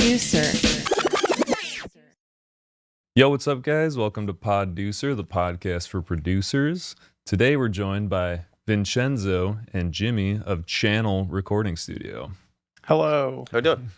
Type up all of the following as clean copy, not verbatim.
Poducer. Yo, what's up, guys? Welcome to Poducer, the podcast for producers. Today we're joined by Vincenzo and Jimmy of Channel Recording Studio. Hello. How you doing?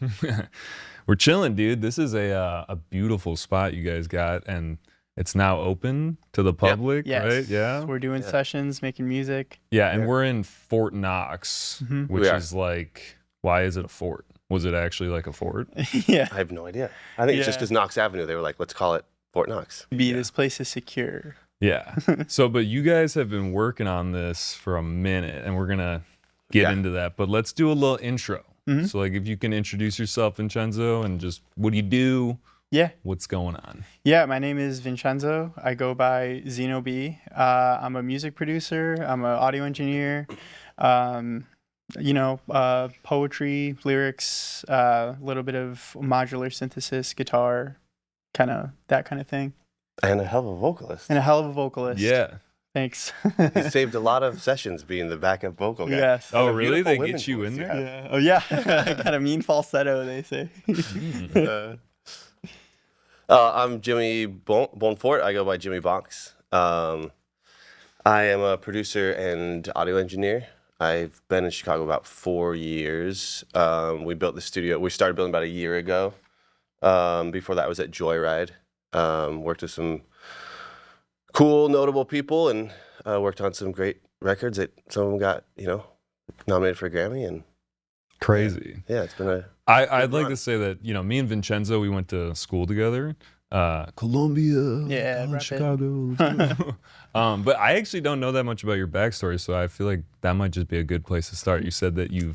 We're chilling, dude. This is a beautiful spot you guys got, and it's now open to the public, Yes. right? Yeah. So we're doing sessions, making music. Yeah, and we're in Fort Knox, which We are. is like, why is it a fort? Was it actually like a fort? Yeah. I have no idea. I think it's just Yeah. because Knox Avenue, they were like, let's call it Fort Knox. This place is secure. Yeah. So, but you guys have been working on this for a minute, and we're going to get Yeah. into that. But let's do a little intro. Mhm. So, like, if you can introduce yourself, Vincenzo, and just what do you do? Yeah. What's going on? Yeah, my name is Vincenzo. I go by Zino B. I'm a music producer. I'm an audio engineer. Poetry, lyrics, a little bit of modular synthesis, guitar, that kind of thing. And a hell of a vocalist. And a hell of a vocalist. Yeah. Thanks. He saved a lot of sessions being the backup vocal guy. Yes. Oh, What a really? beautiful They women's get you voice in you there? have. Yeah. Oh, yeah. I got a mean falsetto, they say. I'm Jimmy Bonfort. I go by Jimmy Bonks. I am a producer and audio engineer. I've been in Chicago about 4 years. We built the studio. We started building about a year ago. Before that, I was at Joyride. Worked with some cool, notable people, and worked on some great records that some of them got, nominated for a Grammy. And Crazy. yeah, it's been a I'd like run. to say that, me and Vincenzo, we went to school together. Columbia. Yeah, rep it. Chicago. But I actually don't know that much about your backstory, so I feel like that might just be a good place to start. You said that you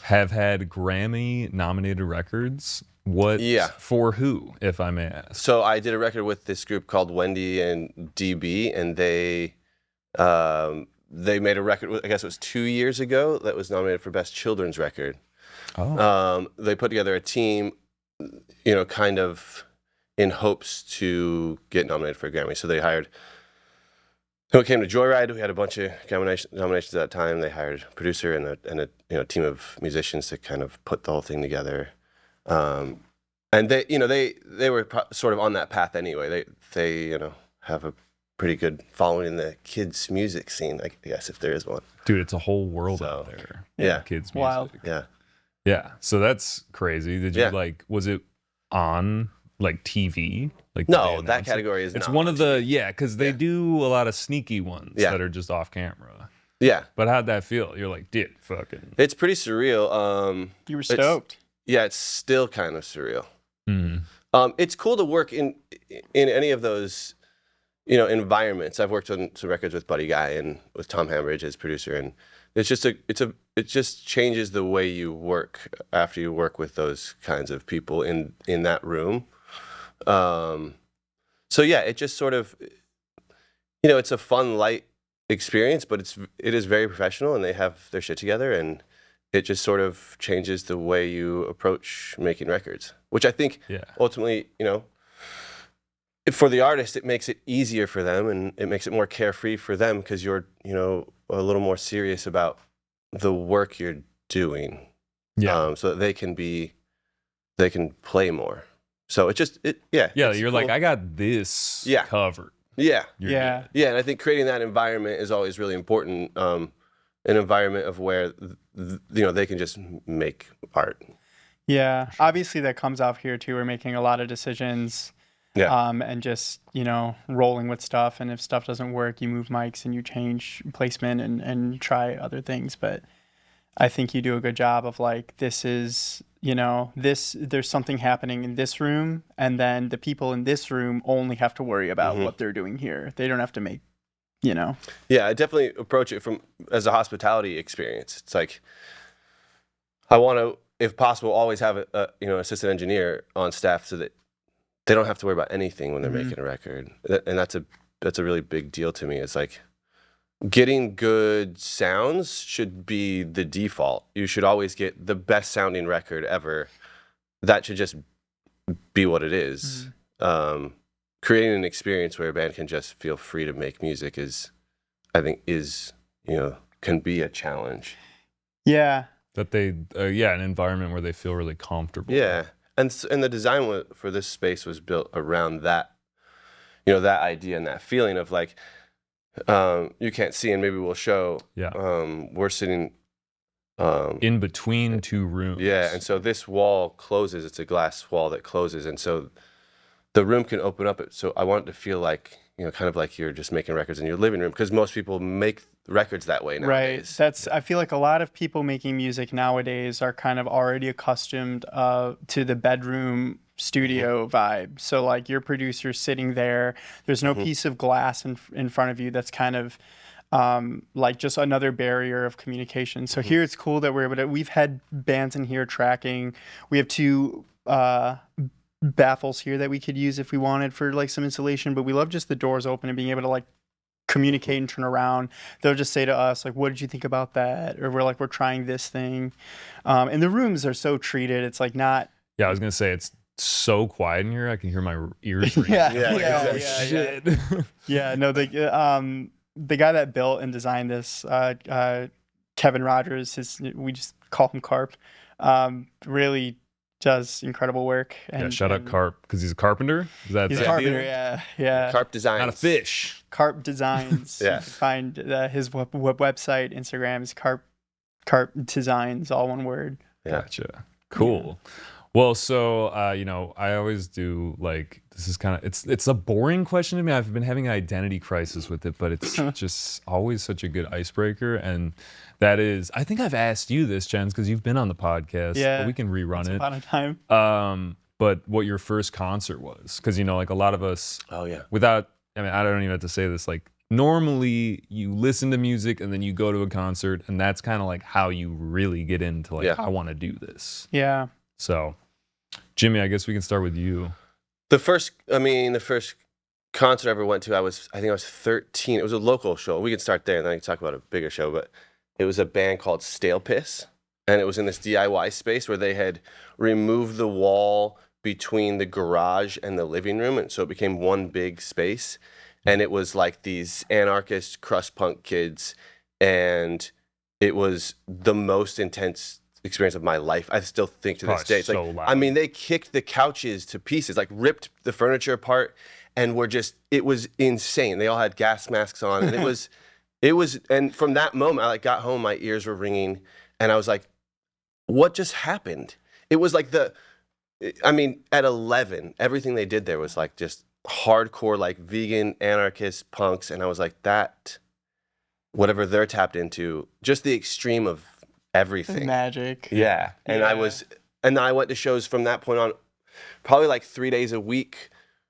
have had Grammy-nominated records. What? Yeah. For who, if I may ask? So I did a record with this group called Wendy and DB, and they made a record, I guess it was 2 years ago, that was nominated for Best Children's Record. Oh. They put together a team, kind of in hopes to get nominated for a Grammy. So they hired, when it came to Joyride, we had a bunch of nominations at that time. They hired a producer and a team of musicians to kind of put the whole thing together. And they were sort of on that path anyway. They have a pretty good following in the kids music scene, I guess, if there is one. Dude, it's a whole world So, out there. yeah. Kids music. Wild. Yeah. Yeah. So that's crazy. Did you Yeah. was it on like TV? Like did they No, that announce it? category is It's not one on of the because they Yeah. do a lot of sneaky ones Yeah. that are just off camera. Yeah. But how'd that feel? You're like, dude, fucking. It's pretty surreal. You were stoked. Yeah, it's still kind of surreal. Mm. It's cool to work in any of those, environments. I've worked on some records with Buddy Guy and with Tom Hambridge as producer, and it just changes the way you work after you work with those kinds of people in that room. So yeah, it just sort of, it's a fun, light experience, but it is very professional, and they have their shit together, and it just sort of changes the way you approach making records, which I think Yeah. ultimately, for the artist, it makes it easier for them, and it makes it more carefree for them because you're, a little more serious about the work you're doing, Yeah. so that they can play more. So it's You're like, cool. I got this Yeah. covered. Yeah, You're Yeah. good. yeah, and I think creating that environment is always really important. An environment of where they can just make art. Yeah, obviously that comes off here too. We're making a lot of decisions, Yeah. and just rolling with stuff. And if stuff doesn't work, you move mics and you change placement and try other things. But I think you do a good job of like, this is there's something happening in this room, and then the people in this room only have to worry about what they're doing here. They don't have to make, Yeah, I definitely approach it as a hospitality experience. It's like I want to, if possible, always have a assistant engineer on staff so that they don't have to worry about anything when they're making a record. And that's a really big deal to me. It's like getting good sounds should be the default. You should always get the best sounding record ever. That should just be what it is. Creating an experience where a band can just feel free to make music can be a challenge. Yeah. That they, an environment where they feel really comfortable. Yeah. and the design for this space was built around that, you know, that idea and that feeling of like, you can't see, and maybe we'll show. Yeah. We're sitting in between two rooms. Yeah, and so this wall closes. It's a glass wall that closes, and so the room can open up. So I want it to feel like, you know, kind of like you're just making records in your living room, because most people make records that way nowadays. Right. I feel like a lot of people making music nowadays are kind of already accustomed to the bedroom studio vibe. So like your producer's sitting there. There's no piece of glass in front of you that's kind of like just another barrier of communication. So here it's cool that we've had bands in here tracking. We have two baffles here that we could use if we wanted for like some insulation, but we love just the doors open and being able to like communicate and turn around. They'll just say to us like, what did you think about that? Or we're trying this thing. And the rooms are so treated. It's like not. Yeah, I was gonna say it's so quiet in here. I can hear my ears ringing. Yeah. Shit. Yeah, no, the guy that built and designed this, Kevin Rogers, we just call him Carp, really does incredible work. And, shout out Carp, because he's a carpenter. He's a carpenter, yeah. Carp Designs. Not a fish. Carp Designs. Yeah. You can find his website, Instagram is Carp Designs, all one word. Yeah. Gotcha. Cool. Yeah. Well, so, you know, I always do like, this is kind of, it's a boring question to me. I've been having an identity crisis with it, but it's just always such a good icebreaker. And that is, I think I've asked you this, Jens, because you've been on the podcast. Yeah. But we can rerun it. About a time. But what your first concert was, because, you know, like a lot of us, Oh, yeah. without, I mean, I don't even have to say this, like, normally you listen to music and then you go to a concert, and that's kind of like how you really get into like, I want to do this. Yeah. So, Jimmy, I guess we can start with you. The first concert I ever went to, I think I was 13. It was a local show. We can start there, and then I can talk about a bigger show. But it was a band called Stale Piss, and it was in this DIY space where they had removed the wall between the garage and the living room, and so it became one big space. And it was like these anarchist crust punk kids, and it was the most intense experience of my life. I still think to this day. It's so like, loud. I mean, they kicked the couches to pieces, like ripped the furniture apart, and it was insane. They all had gas masks on, and and from that moment, I like got home, my ears were ringing, and I was like, what just happened? It was like at 11, everything they did there was like just hardcore, like vegan, anarchist punks, and I was like, that, whatever they're tapped into, just the extreme of everything. Magic. Yeah. And I went to shows from that point on, probably like 3 days a week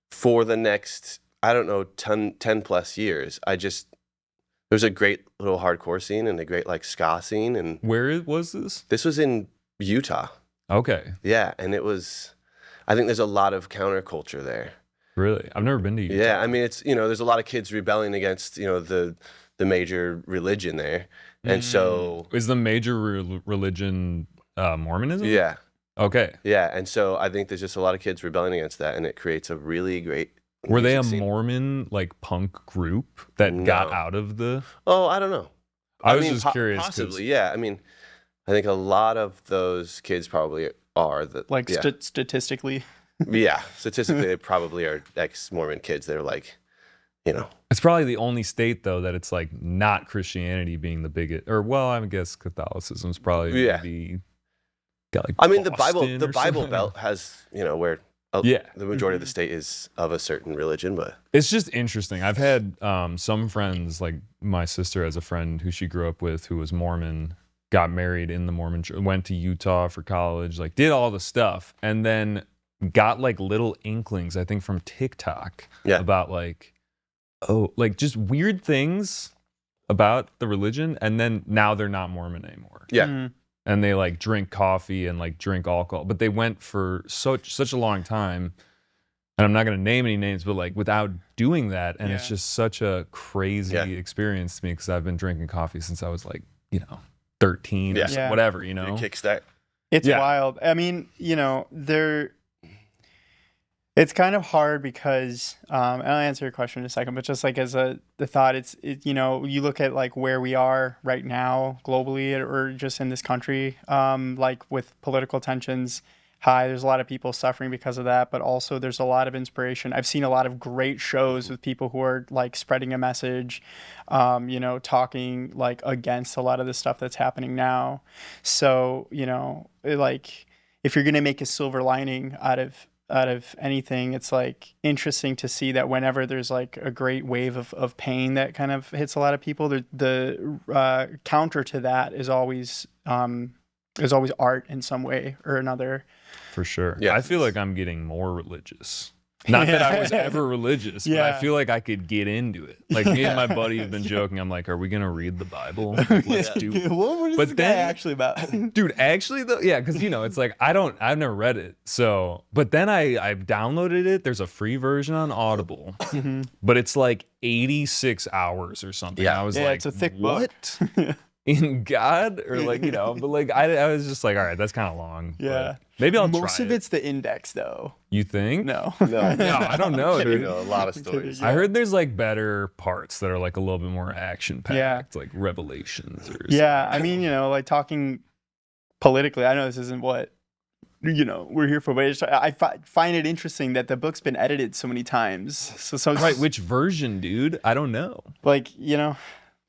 for the next, I don't know, 10 plus years. There's a great little hardcore scene and a great like ska scene. And where was this? This was in Utah. Okay. Yeah. And I think there's a lot of counterculture there. Really? I've never been to Utah. Yeah. I mean, it's, you know, there's a lot of kids rebelling against, you know, the major religion there. And so is the major religion Mormonism? Yeah. Okay. Yeah, and so I think there's just a lot of kids rebelling against that, and it creates a really great. Were they a scene. Mormon like punk group that got out of the? Oh, I don't know. I was just curious. Possibly, yeah. I mean, I think a lot of those kids probably are like statistically. Yeah, statistically, they probably are ex-Mormon kids. They're like, you know. It's probably the only state though that it's like not Christianity being the biggest, or well, I guess Catholicism's probably maybe got like. I mean, the Bible something. Belt has, you know, where the majority of the state is of a certain religion, but it's just interesting. I've had some friends, like my sister has a friend who she grew up with who was Mormon, got married in the Mormon church, went to Utah for college, like did all the stuff, and then got like little inklings, I think from TikTok, about like. Oh, like just weird things about the religion, and then now they're not Mormon anymore. Yeah. Mm. And they like drink coffee and like drink alcohol, but they went for such a long time, and I'm not going to name any names, but like without doing that, and it's just such a crazy experience to me, because I've been drinking coffee since I was like, you know, 13 or whatever, you know. Kickstart. It's wild. I mean, you know, it's kind of hard because, and I'll answer your question in a second, but just like as the thought, you know, you look at like where we are right now globally or just in this country, like with political tensions, high. There's a lot of people suffering because of that, but also there's a lot of inspiration. I've seen a lot of great shows with people who are like spreading a message, you know, talking like against a lot of the stuff that's happening now. So, you know, like if you're going to make a silver lining out of anything, it's like interesting to see that whenever there's like a great wave of pain that kind of hits a lot of people, the counter to that is always art in some way or another. For sure. Yeah. I feel like I'm getting more religious. Not that I was ever religious, but I feel like I could get into it. Like me and my buddy have been joking. I'm like, are we gonna read the Bible? Like, let's do it. What is But this then- guy actually about? Dude, actually though, yeah, because you know, it's like I've never read it. So but then I downloaded it. There's a free version on Audible, but it's like 86 hours or something. Yeah. I was Yeah, like, it's a thick book. what? In God? Or like, you know, but like I was just like, all right, that's kind of long. but Yeah. maybe I'll Most try of it. it's the index, though. You think? No. No, No, I don't know, You dude. know, a lot of stories. I heard there's like better parts that are like a little bit more action packed, Yeah. like revelations or Yeah, I mean, you know, like talking politically, I know this isn't what, you know, we're here for, but I find it interesting that the book's been edited so many times. So right, which version, dude? I don't know. like, you know,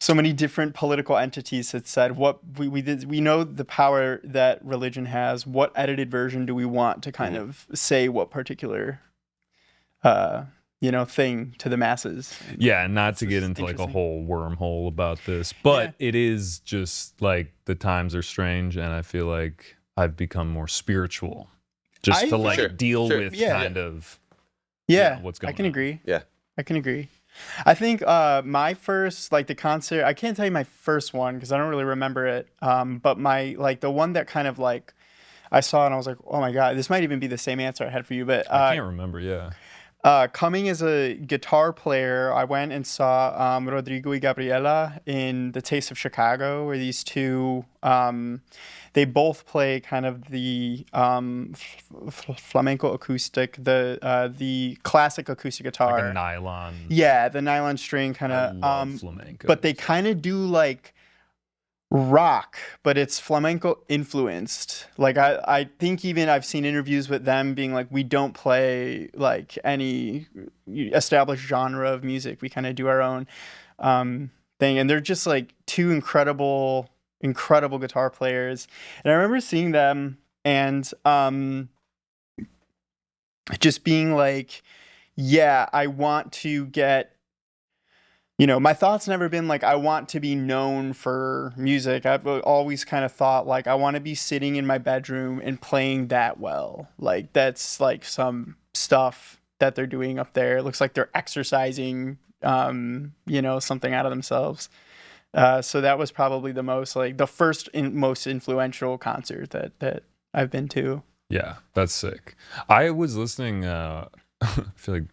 so many different political entities had said what we know the power that religion has. What edited version do we want to kind of say what particular you know, thing to the masses? Yeah, and not to get is into like a interesting. whole wormhole about this, but it is just like the times are strange, and I feel like I've become more spiritual, just I to like think- deal Sure. with Yeah. kind of Yeah, what's I going can on. agree. Yeah. I can agree. I think my first, like the concert, I can't tell you my first one because I don't really remember it. But my, like the one that kind of like I saw and I was like, oh my God, this might even be the same answer I had for you. But I can't remember. Yeah, coming as a guitar player, I went and saw Rodrigo y Gabriela in The Taste of Chicago, where these two, they both play kind of the flamenco acoustic, the classic acoustic guitar. like a nylon. Yeah, the nylon string kind I of. love flamenco. But they kind of do like rock, but it's flamenco influenced. Like I think even I've seen interviews with them being like, we don't play like any established genre of music. We kind of do our own thing, and they're just like two incredible guitar players. And I remember seeing them and just being like, yeah, I want to get, you know, my thought's never been like, I want to be known for music. I've always kind of thought like, I want to be sitting in my bedroom and playing that well. Like that's like some stuff that they're doing up there. It looks like they're exercising, you know, something out of themselves. So that was probably the most like the first most influential concert that I've been to. Yeah, that's sick. I was listening. I feel like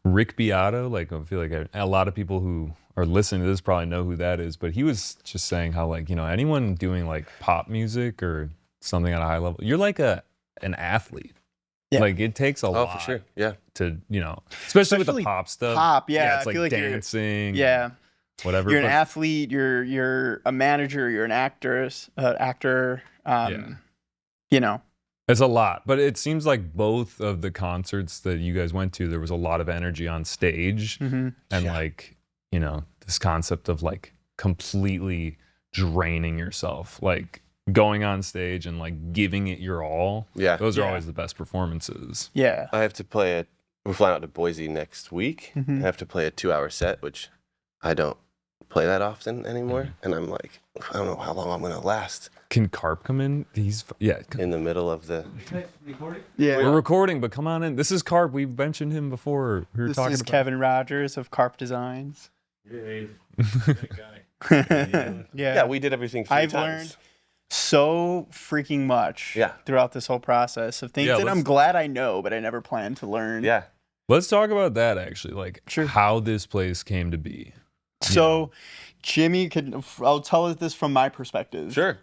Rick Beato. Like I feel like a lot of people who are listening to this probably know who that is. But he was just saying how like, you know, anyone doing like pop music or something at a high level, you're like an athlete. Yeah. Like it takes a Oh, lot for sure. Yeah. to, you know, especially with the Especially pop stuff. Pop, yeah, it's I like feel like you're- dancing. Yeah. Whatever. You're an but- athlete, you're a manager, you're an actor, you know. It's a lot, but it seems like both of the concerts that you guys went to, there was a lot of energy on stage, and like, you know, this concept of like completely draining yourself, like going on stage and like giving it your all. Yeah. Those are Yeah. always the best performances. Yeah. I have to play we're flying out to Boise next week. I have to play a 2-hour set, which I don't play that often anymore. And I'm like, I don't know how long I'm going to last Can Carp come in? in the middle of the... Yeah. We're recording, but come on in. This is Carp. We've mentioned him before. We were This talking is about Kevin Rogers of Carp Designs. Yeah, Yeah. we did everything 3 I've times. learned so freaking much Yeah. throughout this whole process of things Yeah, that I'm let's- glad I know, but I never planned to learn. Yeah. Let's talk about that actually, like Sure. how this place came to be. So Jimmy I'll tell this from my perspective. Sure.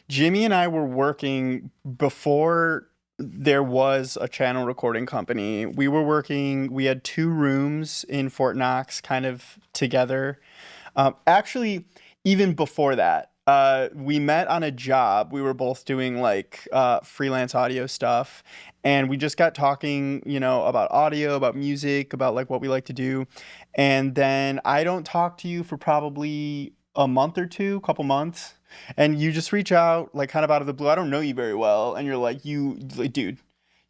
Jimmy and I were working before there was a channel recording company. We had 2 rooms in Fort Knox kind of together. Actually, even before that, we met on a job. We were both doing like freelance audio stuff, and we just got talking, about audio, about music, about like what we like to do. And then I don't talk to you for probably a month or two, couple months, and you just reach out like kind of out of the blue. I don't know you very well, and you're like, dude,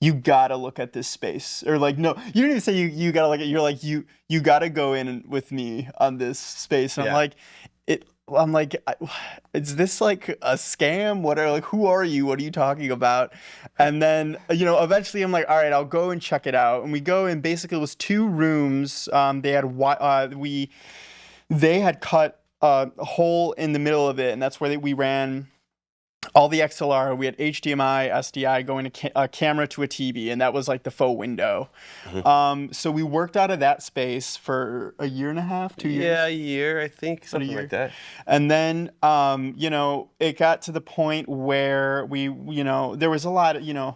you gotta look at this space. Or like, no, you didn't even say you gotta look at, you're like, you gotta go in with me on this space. And I'm like, is this like a scam? Who are you? What are you talking about? And then, eventually I'm like, all right, I'll go and check it out. And we go, and basically it was 2 rooms. They had cut a hole in the middle of it, and that's where we ran all the XLR. We had HDMI, SDI going to a camera to a TV, and that was like the faux window. So we worked out of that space for a year and a half, 2 years. Yeah, a year, I think, something like that. And then, it got to the point where there was a lot of,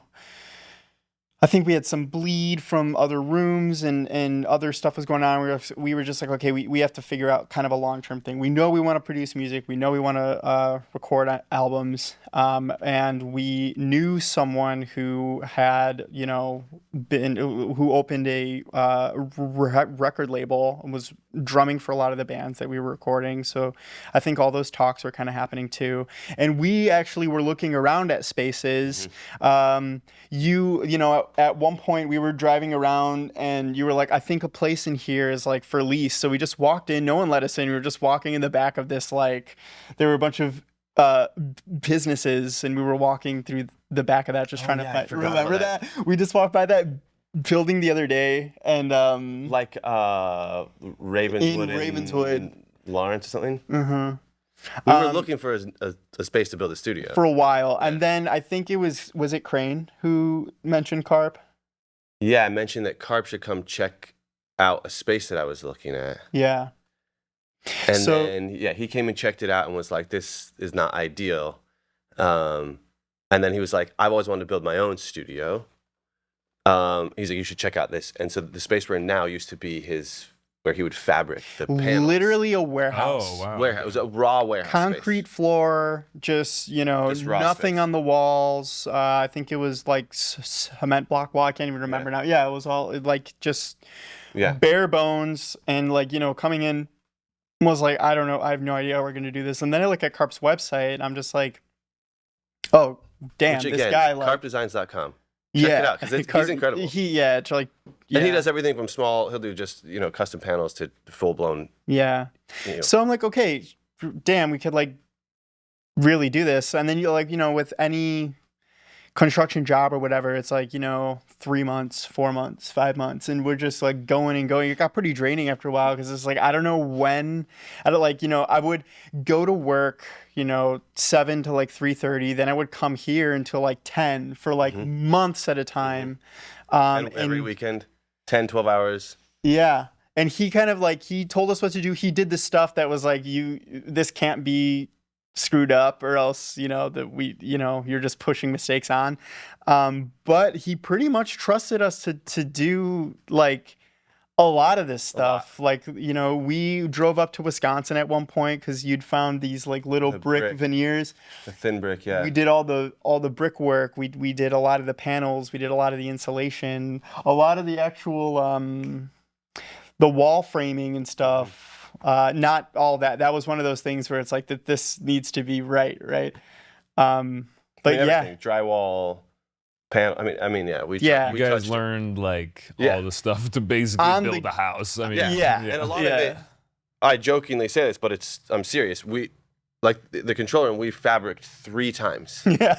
I think we had some bleed from other rooms and other stuff was going on. We were just like, okay, we have to figure out kind of a long-term thing. We know we want to produce music. We know we want to record albums. And we knew someone who had, who opened a record label and was drumming for a lot of the bands that we were recording. So I think all those talks were kind of happening too. And we actually were looking around at spaces. At one point we were driving around and you were like, I think a place in here is like for lease. So we just walked in, no one let us in. We were just walking in the back of this, like there were a bunch of businesses, and we were walking through the back of that just trying to find. Remember that? We just walked by that building the other day, and Ravenswood in Lawrence or something. We were looking for a space to build a studio for a while, and then I think it was it Crane who mentioned Carp? Yeah, I mentioned that Carp should come check out a space that I was looking at. Yeah. And then he came and checked it out and was like, this is not ideal. And then he was like, I've always wanted to build my own studio. He's like, you should check out this. And so the space we're in now used to be where he would fabric the panels. Literally a warehouse. Oh, wow. Warehouse. It was a raw warehouse Concrete space. Floor, just nothing space. on the walls. I think it was like cement block wall. I can't even remember now. Yeah, it was all like just bare bones. And like, coming in was like, I don't know. I have no idea how we're going to do this. And then I look at Carp's website and I'm just like, oh, damn, Which, this guy. carpdesigns.com. Check it out, because he's incredible. And he does everything from small, he'll do just, custom panels to full-blown. Yeah. So I'm like, okay, damn, we could like really do this. And then with any construction job or whatever, it's like, 3 months, 4 months, 5 months. And we're just like going and going. It got pretty draining after a while because it's like, I don't know when. I would go to work, 7 to like 3:30. Then I would come here until like 10 for like months at a time. And every weekend, 10, 12 hours. Yeah. And he kind of he told us what to do. He did the stuff that was like, this can't be screwed up or else, you're just pushing mistakes on. But he pretty much trusted us to do like a lot of this stuff. Like, we drove up to Wisconsin at one point because you'd found these like little brick veneers. The thin brick, yeah. We did all the brick work. We did a lot of the panels. We did a lot of the insulation, a lot of the actual the wall framing and stuff. Not all that. That was one of those things where it's like that this needs to be right. But everything, drywall, panel. We you guys learned all the stuff to basically build a house. And a lot of it, I jokingly say this, but I'm serious. We the controller, and we fabricated 3 times. Yeah.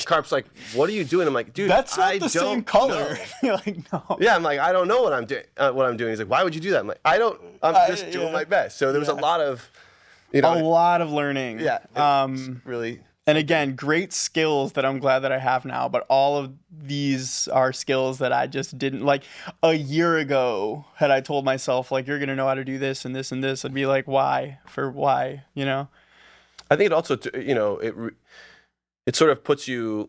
Carp's like, what are you doing? I'm like, dude, that's not the same color. You're like, no. Yeah, I'm like, I don't know what I'm doing. He's like, why would you do that? I'm like, I'm just doing my best. So there was a lot of, a lot of learning. Yeah. Really. And again, great skills that I'm glad that I have now, but all of these are skills that I just didn't. Like a year ago, had I told myself like, you're going to know how to do this and this and this, I'd be like, why? I think it also, it sort of puts you're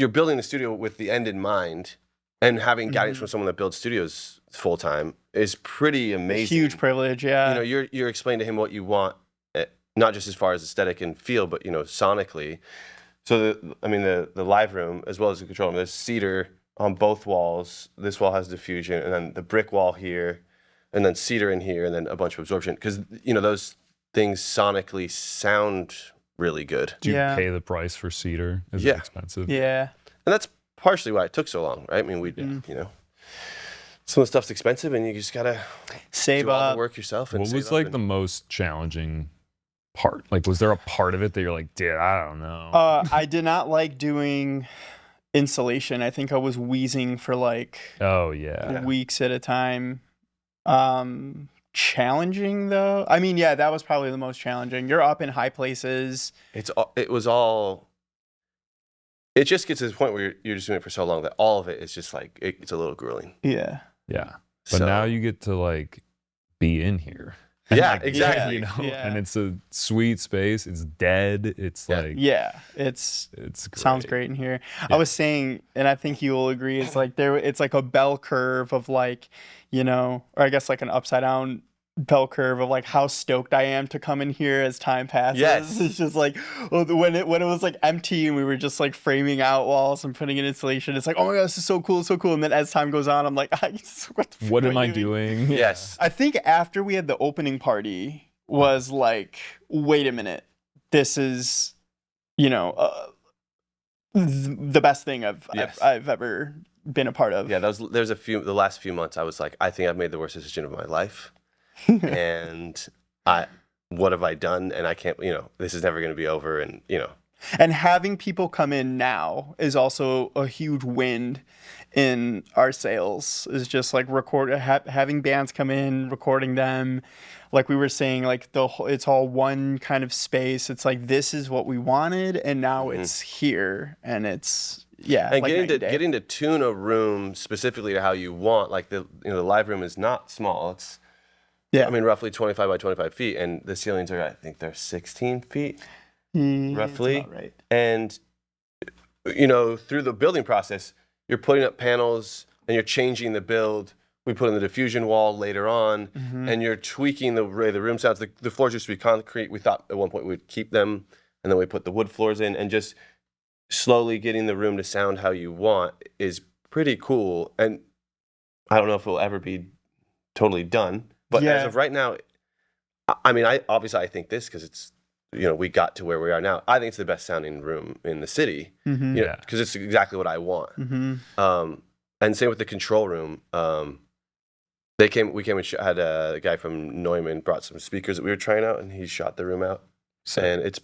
building the studio with the end in mind, and having guidance from someone that builds studios full time is pretty amazing. Huge privilege, yeah. You're explaining to him what you want, not just as far as aesthetic and feel, but sonically. So the live room as well as the control room, there's cedar on both walls. This wall has diffusion, and then the brick wall here, and then cedar in here, and then a bunch of absorption. Because those things sonically sound really good. Do you Yeah. pay the price for cedar? Is Yeah. it expensive? Yeah. And that's partially why it took so long, right? I mean, some of the stuff's expensive, and you just gotta Save do all up. the work yourself. And What save was up like and- the most challenging part? Like, was there a part of it that you're like, dude, I don't know? I did not like doing installation. I think I was wheezing for like Oh yeah. weeks at a time. Challenging though. I mean, yeah, that was probably the most challenging. You're up in high places. It just gets to the point where you're just doing it for so long that all of it is just like it's a little grueling. Yeah. Yeah. But So- now you get to like be in here. Yeah, Like, exactly. Yeah. And it's a sweet space. It's dead. It's Yeah. like Yeah. It's great. sounds great in here. Yeah. I was saying, and I think you will agree, it's like it's like a bell curve of like, or I guess like an upside down bell curve of like how stoked I am to come in here as time passes. Yes. It's just like when it was like empty and we were just like framing out walls and putting in insulation, it's like, oh my god, this is so cool, so cool. And then as time goes on, I'm like, What am I doing? Yes. I think after we had the opening party was like, wait a minute, this is, the best thing Yes. I've ever been a part of. Yeah, the last few months I was like, I think I've made the worst decision of my life. And what have I done? And I can't, this is never going to be over. And, And having people come in now is also a huge win in our sales. Is just like having bands come in, recording them. Like we were saying, like it's all one kind of space. It's like this is what we wanted, and now it's here, and it's and like getting to tune a room specifically to how you want, like the live room is not small. It's, roughly 25 by 25 feet, and the ceilings are, I think they're 16 feet. Roughly. That's about right. And through the building process, you're putting up panels and you're changing the build. We put in the diffusion wall later on, and you're tweaking the way the room sounds. The floors used to be concrete. We thought at one point we'd keep them, and then we put the wood floors in, and just slowly getting the room to sound how you want is pretty cool. And I don't know if it will ever be totally done, but as of right now, I think this, because it's, we got to where we are now. I think it's the best sounding room in the city, because it's exactly what I want. And same with the control room. We came and had a guy from Neumann brought some speakers that we were trying out, and he shot the room out. And it's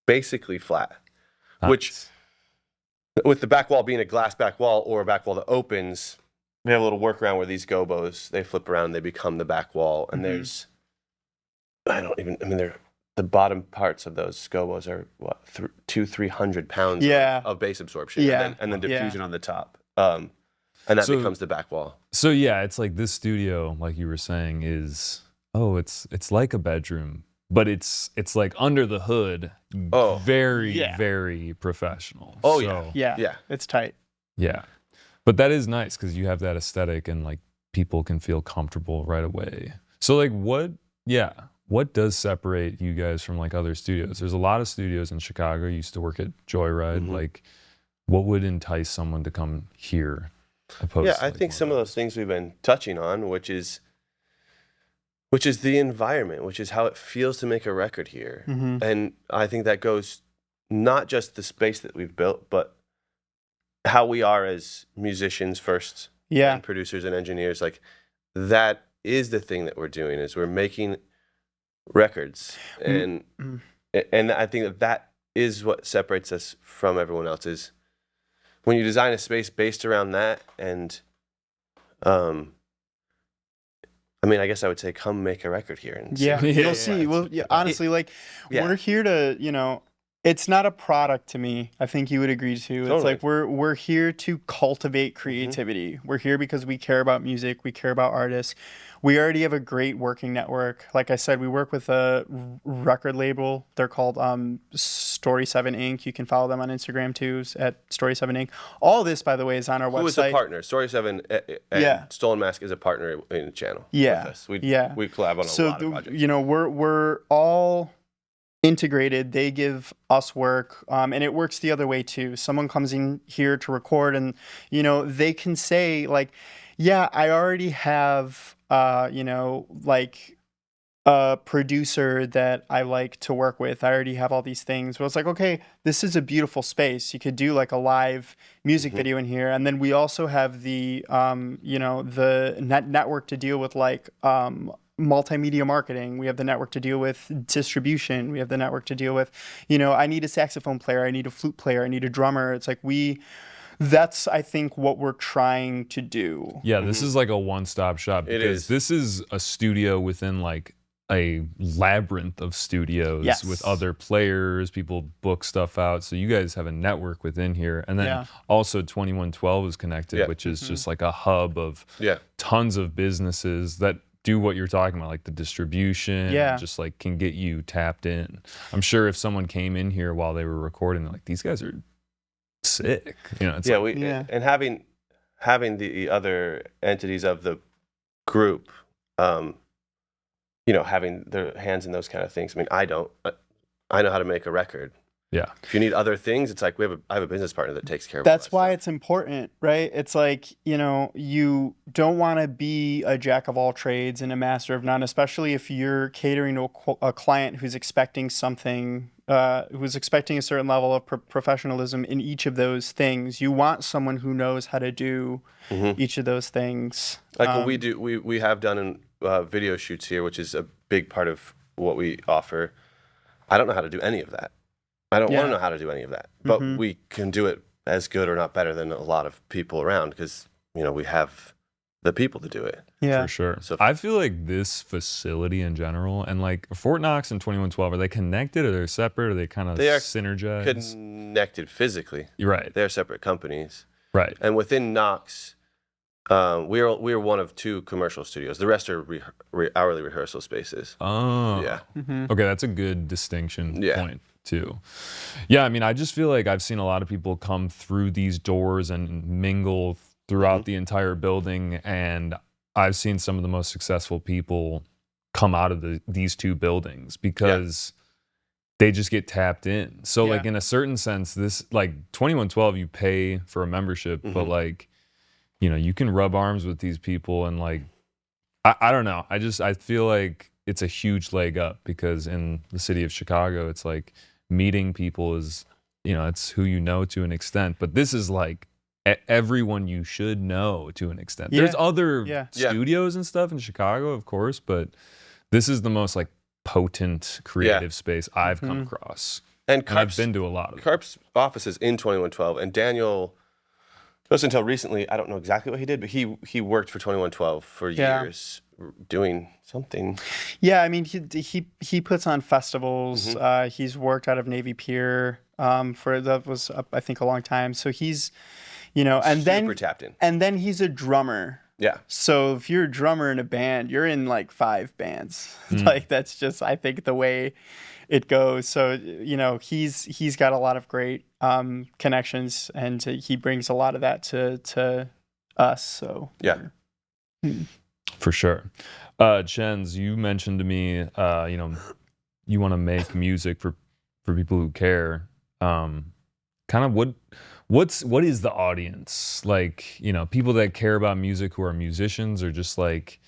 basically flat, which with the back wall being a glass back wall or a back wall that opens, we have a little workaround where these gobos, they flip around and they become the back wall. And there's, the bottom parts of those gobos are what, 200-300 pounds of bass absorption, and then diffusion on the top. And that becomes the back wall. So yeah, it's like this studio, like you were saying, is it's like a bedroom, but it's like under the hood, very professional. Yeah, it's tight. Yeah, but that is nice because you have that aesthetic, and like people can feel comfortable right away. So like, what does separate you guys from like other studios? There's a lot of studios in Chicago. I used to work at Joyride. Like, what would entice someone to come here? I think some of those things we've been touching on, which is the environment, which is how it feels to make a record here. And I think that goes not just the space that we've built, but how we are as musicians first, and producers and engineers. Like, that is the thing that we're doing, is we're making records. And I think that is what separates us from everyone else, is when you design a space based around that. And I guess I would say, come make a record here. And You'll see. Well, honestly, we're here to, it's not a product to me. I think you would agree too. It's like we're here to cultivate creativity. We're here because we care about music. We care about artists. We already have a great working network. Like I said, we work with a record label. They're called Story 7 Inc. You can follow them on Instagram too, at Story 7 Inc. All this, by the way, is on our website. Who is a partner? Story 7 and Stolen Mask is a partner in the channel. With us. We collab on a lot of projects. We're all integrated. They give us work, and it works the other way too. Someone comes in here to record, and they can say like, yeah, I already have like a producer that I like to work with. I already have all these things. But it's like, okay, this is a beautiful space. You could do like a live music video in here. And then we also have the the network to deal with like multimedia marketing. We have the network to deal with distribution. We have the network to deal with, I need a saxophone player, I need a flute player, I need a drummer. It's like that's, I think, what we're trying to do. Yeah, this is like a one-stop shop. It because is. This is a studio within like a labyrinth of studios Yes. with other players. People book stuff out. So you guys have a network within here. And then also 2112 is connected, which is just like a hub of tons of businesses that do what you're talking about, like the distribution, just like can get you tapped in. I'm sure if someone came in here while they were recording, they're like, these guys are sick. It's and having the other entities of the group, having their hands in those kind of things. I mean, I don't. I know how to make a record. Yeah. If you need other things, it's like I have a business partner that takes care of. That's why it's important, right? It's like, you don't want to be a jack of all trades and a master of none, especially if you're catering to a client who's expecting something, who's expecting a certain level of professionalism in each of those things. You want someone who knows how to do each of those things. Like what we do, we have done in video shoots here, which is a big part of what we offer. I don't know how to do any of that. I don't want to know how to do any of that, but we can do it as good or not better than a lot of people around because, we have the people to do it. Yeah, for sure. So I feel like this facility in general and like Fort Knox and 2112, are they connected or they're separate? Or they kind of synergize? Connected physically. You're right. They're separate companies. Right. And within Knox, we're one of 2 commercial studios. The rest are hourly rehearsal spaces. Oh. Yeah. Okay, that's a good distinction point too. Yeah, I mean, I just feel like I've seen a lot of people come through these doors and mingle throughout the entire building, and I've seen some of the most successful people come out of these 2 buildings because they just get tapped in. So like in a certain sense, this like 2112, you pay for a membership, but like, you can rub arms with these people and like, I don't know. I feel like it's a huge leg up because in the city of Chicago, it's like meeting people is, it's who you know to an extent, but this is like everyone you should know to an extent. There's other studios and stuff in Chicago, of course, but this is the most like potent creative space I've come across. And I've been to a lot of them. Carp's office is in 2112, and Daniel, just until recently, I don't know exactly what he did, but he worked for 2112 for years doing something. Yeah, I mean, he puts on festivals. He's worked out of Navy Pier that was I think a long time. So he's, and super tapped in. And then he's a drummer. Yeah. So if you're a drummer in a band, you're in like 5 bands. Like that's just, I think, the way it goes. So he's got a lot of great connections, and he brings a lot of that to us. So for sure. Chens, you mentioned to me, you want to make music for people who care. Kind of what is the audience like? People that care about music who are musicians, or just like,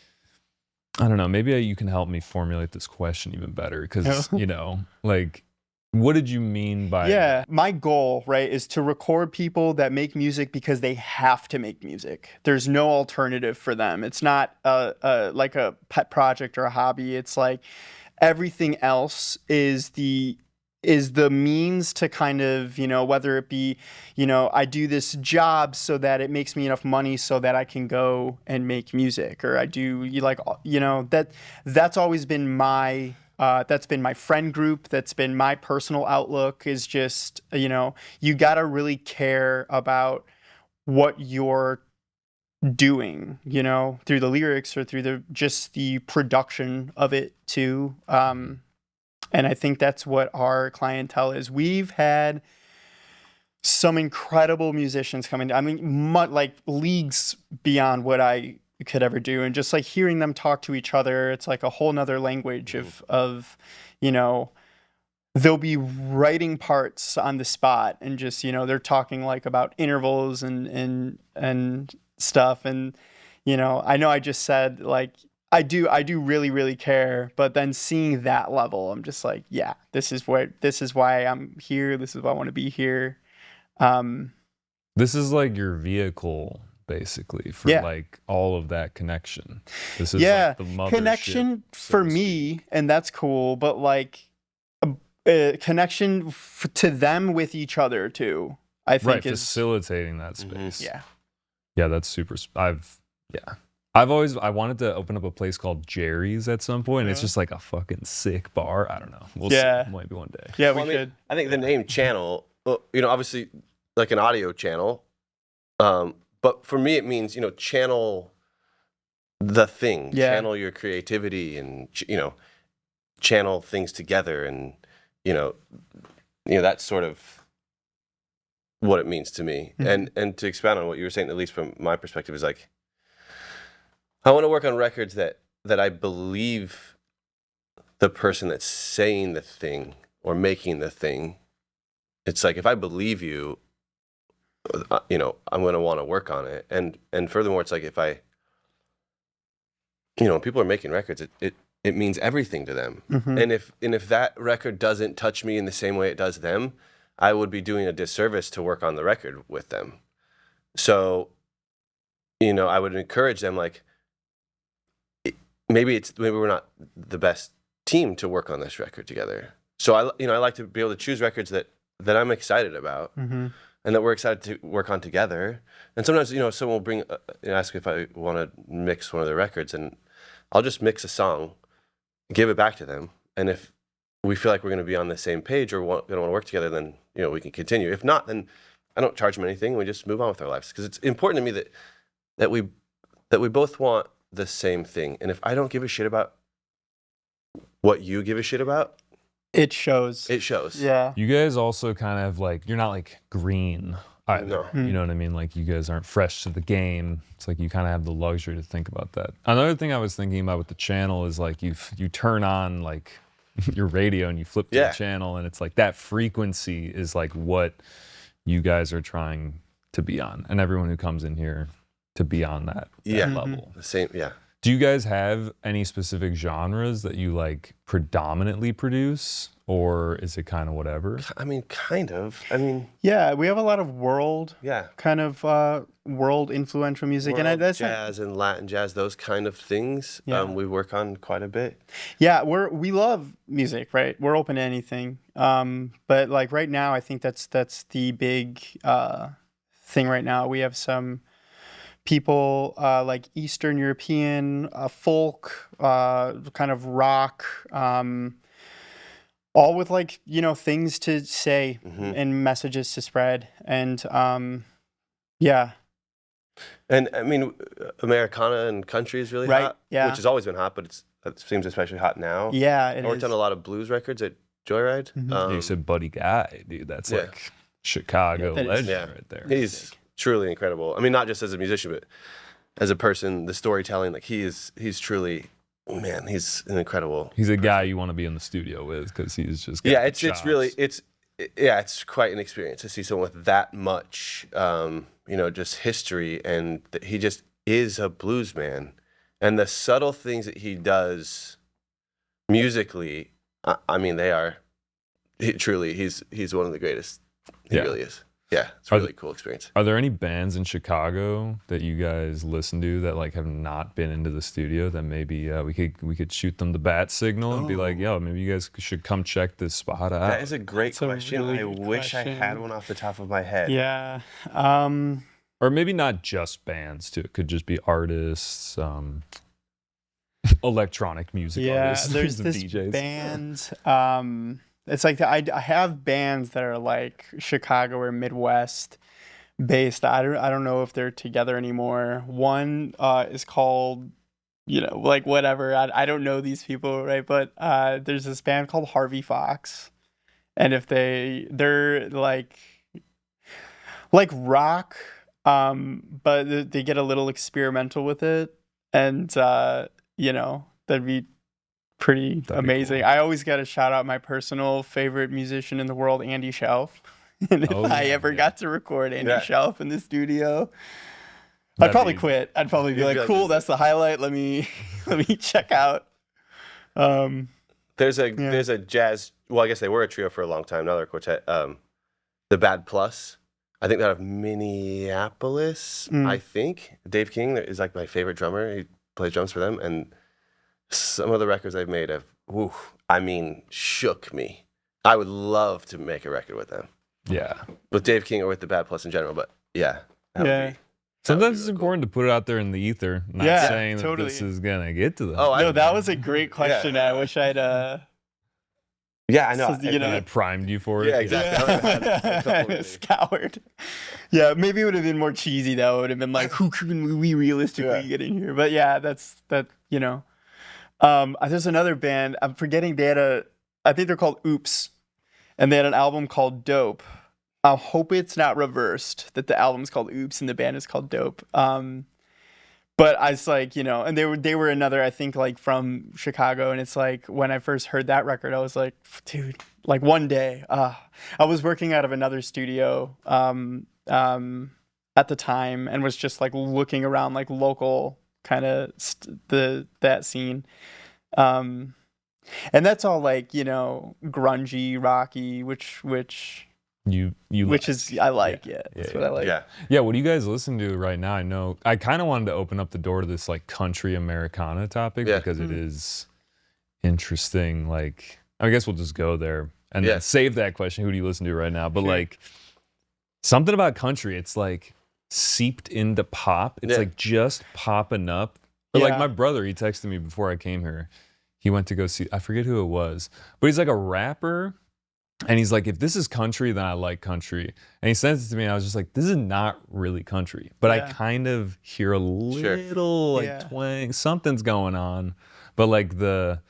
I don't know. Maybe you can help me formulate this question even better because like, what did you mean by? Yeah, my goal, right, is to record people that make music because they have to make music. There's no alternative for them. It's not like a pet project or a hobby. It's like everything else is the means to kind of, whether it be, I do this job so that it makes me enough money so that I can go and make music, or I do that's always been my that's been my friend group. That's been my personal outlook, is just, you got to really care about what you're doing, through the lyrics or through the production of it too. And I think that's what our clientele is. We've had some incredible musicians coming. I mean, like leagues beyond what I could ever do, and just like hearing them talk to each other, it's like a whole nother language of they'll be writing parts on the spot and just, they're talking like about intervals and stuff. And, I know I just said like, I do really, really care, but then seeing that level, I'm just like, yeah, this is why I'm here. This is why I want to be here. This is like your vehicle basically for Yeah. like all of that connection. This is Yeah, like the mothership, connection so for to me, and that's cool, but like connection to them with each other too, I speak. Right, think is facilitating that space. yeah. Yeah, that's super. I wanted to open up a place called Jerry's at some point. And it's just like a fucking sick bar. I don't know. We'll see. Maybe one day. Yeah, Well, we should. I think the name channel, obviously like an audio channel, but for me it means, channel the thing, channel your creativity, and channel things together, and that's sort of what it means to me. And to expound on what you were saying, at least from my perspective, is like I want to work on records that I believe the person that's saying the thing or making the thing. It's like, if I believe you, I'm going to want to work on it. And furthermore, it's like, if I, when people are making records, it means everything to them. And if that record doesn't touch me in the same way it does them, I would be doing a disservice to work on the record with them. So, I would encourage them, like, maybe we're not the best team to work on this record together. So I like to be able to choose records that I'm excited about, and that we're excited to work on together. And sometimes, someone will bring, ask if I want to mix one of their records, and I'll just mix a song, give it back to them. And if we feel like we're going to be on the same page or going to want to work together, then, we can continue. If not, then I don't charge them anything. We just move on with our lives. Because it's important to me that we both want the same thing. And if I don't give a shit about what you give a shit about, it shows. Yeah. You guys also kind of like, you're not like green either. No. You know what I mean? Like, you guys aren't fresh to the game. It's like you kind of have the luxury to think about that. Another thing I was thinking about with the channel is like you turn on like your radio and you flip to the channel, and it's like that frequency is like what you guys are trying to be on, and everyone who comes in here to be on that level. The same, Do you guys have any specific genres that you like predominantly produce, or is it kind of whatever? I mean, kind of. Yeah, we have a lot of world world influential music, world and that's jazz and Latin jazz, those kind of things. We work on quite a bit. Yeah, we love music, right? We're open to anything. But like right now, I think that's the big thing right now. We have some people like Eastern European folk, kind of rock, all with like, things to say and messages to spread. And And I mean, Americana and country is really hot, which has always been hot, but it seems especially hot now. Yeah, it I worked on a lot of blues records at Joyride. You said Buddy Guy, dude. That's like Chicago legend right there. He's truly incredible. I mean, not just as a musician, but as a person, the storytelling, like he's truly, man, he's an incredible. He's a guy you want to be in the studio with, because he's just got it's quite an experience to see someone with that much, just history, and he just is a blues man, and the subtle things that he does musically, I mean, they are truly. He's one of the greatest. He really is. Yeah, it's a really cool experience. Are there any bands in Chicago that you guys listen to that like have not been into the studio that maybe we could shoot them the bat signal and be like, yo, maybe you guys should come check this spot out? That is a great question. Really I wish I had one off the top of my head. Yeah. Or maybe not just bands too. It could just be artists, electronic music artists. There's this DJs. band. It's like I have bands that are like Chicago or Midwest based. I don't know if they're together anymore. One is called, like whatever. I don't know these people, right? But there's this band called Harvey Fox, and if they're like rock, but they get a little experimental with it, and that'd be pretty That'd be amazing. cool. I always got to shout out my personal favorite musician in the world, Andy Shelf. And if Oh, I yeah, ever yeah. got to record Andy Yeah. Shelf in the studio, I'd That'd probably be- quit. I'd probably be You'd like, be like, cool, that's the highlight. Let me check out. There's a jazz. Well, I guess they were a trio for a long time. Now they're a quartet. The Bad Plus. I think they're out of Minneapolis. I think Dave King is like my favorite drummer. He plays drums for them, and some of the records they've made have, shook me. I would love to make a record with them, Yeah. with Dave King or with the Bad Plus in general. But yeah, that would Yeah. be- Sometimes it's really cool. important to put it out there in the ether, not Yeah, saying that totally. this is gonna get to them. Oh, No, that was a great question. I wish I'd Yeah, I know. So, you know, I primed you for it. Yeah, exactly. I would've had a couple ready. Scoured. Yeah, maybe it would have been more cheesy though. It would have been like, who can we realistically Yeah. get in here? But yeah, that's that. You know, there's another band. I'm forgetting. I think they're called Oops, and they had an album called Dope. I hope it's not reversed that the album's called Oops and the band is called Dope. But I was like, you know, and they were another, I think, like from Chicago, and it's like when I first heard that record, I was like, dude, like one day, I was working out of another studio at the time, and was just like looking around like local kind of that scene, and that's all like, you know, grungy, rocky, which You is I like, yeah, that's Yeah, what I like. Yeah. Yeah, what do you guys listen to right now? I know I kind of wanted to open up the door to this like country Americana topic Yeah. because it is interesting. Like, I guess we'll just go there and Yeah. then save that question. Who do you listen to right now? But Sure. like something about country, it's like seeped into pop. It's Yeah. like just popping up. But like Yeah. my brother, he texted me before I came here. He went to go see, I forget who it was, but he's like a rapper. And he's like, if this is country, then I like country. And he sends it to me, and I was just like, this is not really country. But I Yeah. kind of hear a little like Yeah. twang, something's going on. But like the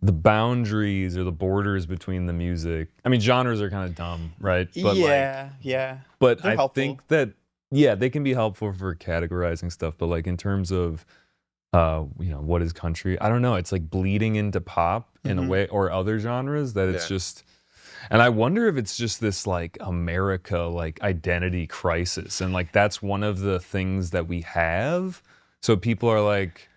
boundaries or the borders between the music. I mean, genres are kind of dumb, right? But yeah. but They're I helpful. think that they can be helpful for categorizing stuff. But like in terms of you know, what is country? I don't know. It's like bleeding into pop in a way, or other genres that it's Yeah. just. And I wonder if it's just this like America like identity crisis, and like that's one of the things that we have. So people are like,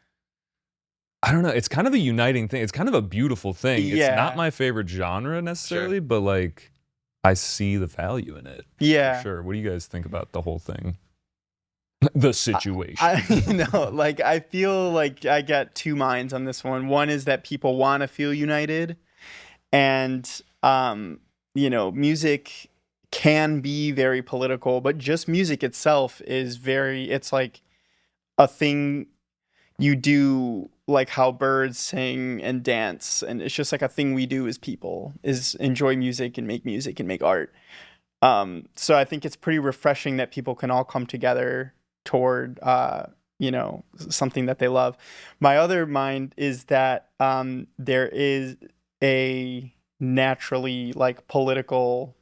I don't know. It's kind of a uniting thing. It's kind of a beautiful thing. Yeah. It's not my favorite genre necessarily, but like I see the value in it. Yeah. For sure. What do you guys think about the whole thing? The situation. Like I feel like I got two minds on this one. One is that people want to feel united, and you know, music can be very political, but just music itself is it's like a thing you do, like how birds sing and dance, and it's just like a thing we do as people, is enjoy music and make art. So I think it's pretty refreshing that people can all come together toward you know, something that they love. My other mind is that there is a naturally like political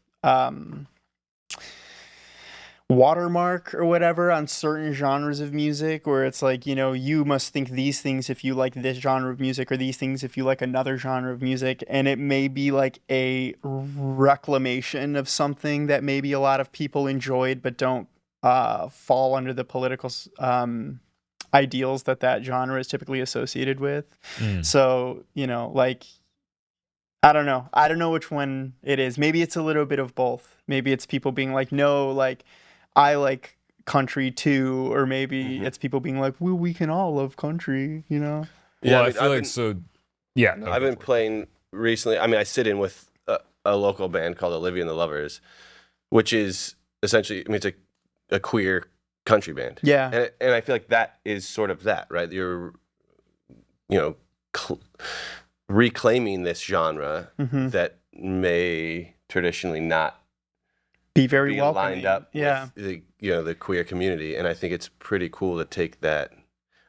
watermark or whatever on certain genres of music, where it's like, you know, you must think these things if you like this genre of music, or these things if you like another genre of music, and it may be like a reclamation of something that maybe a lot of people enjoyed but don't fall under the political ideals that genre is typically associated with. So, you know, like, I don't know which one it is. Maybe it's a little bit of both. Maybe it's people being like, no, like I like country too, or maybe it's people being like, well, we can all love country, you know? Well, Yeah, I feel like so. Yeah, no, I've go been for it. playing recently. I mean, I sit in with a local band called Olivia and the Lovers, which is essentially, I mean, it's a queer country band. Yeah. And I feel like that is sort of that, right? You're, you know, reclaiming this genre that may traditionally not Be very be welcoming. lined up Yeah. with the, you know, the queer community. And I think it's pretty cool to take that.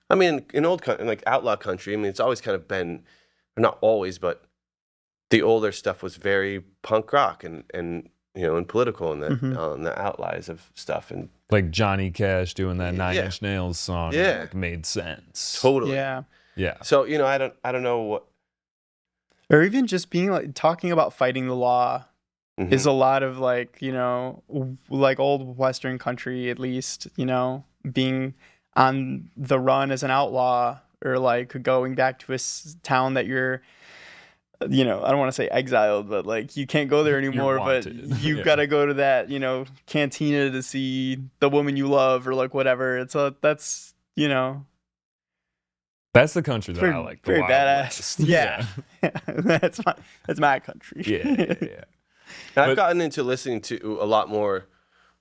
I mean, in like outlaw country, I mean, it's always kind of been, not always, but the older stuff was very punk rock and you know, and political, and the outliers of stuff, and Like Johnny Cash doing that Nine Yeah. Inch Nails song. Yeah. Like, made sense. totally. Yeah. Yeah. So, you know, I don't know what, Or even just being like talking about fighting the law Mhm. is a lot of like, you know, like old Western country, at least, you know, being on the run as an outlaw, or like going back to a town that you're, you know, I don't want to say exiled, but like you can't go there anymore, but wanted. you've Yeah. got to go to that, you know, cantina to see the woman you love, or like whatever. That's, you know, That's the country that very, I like. The very Wild badass. West. Yeah. That's my country. Yeah. Yeah. Yeah. And I've But- gotten into listening to a lot more,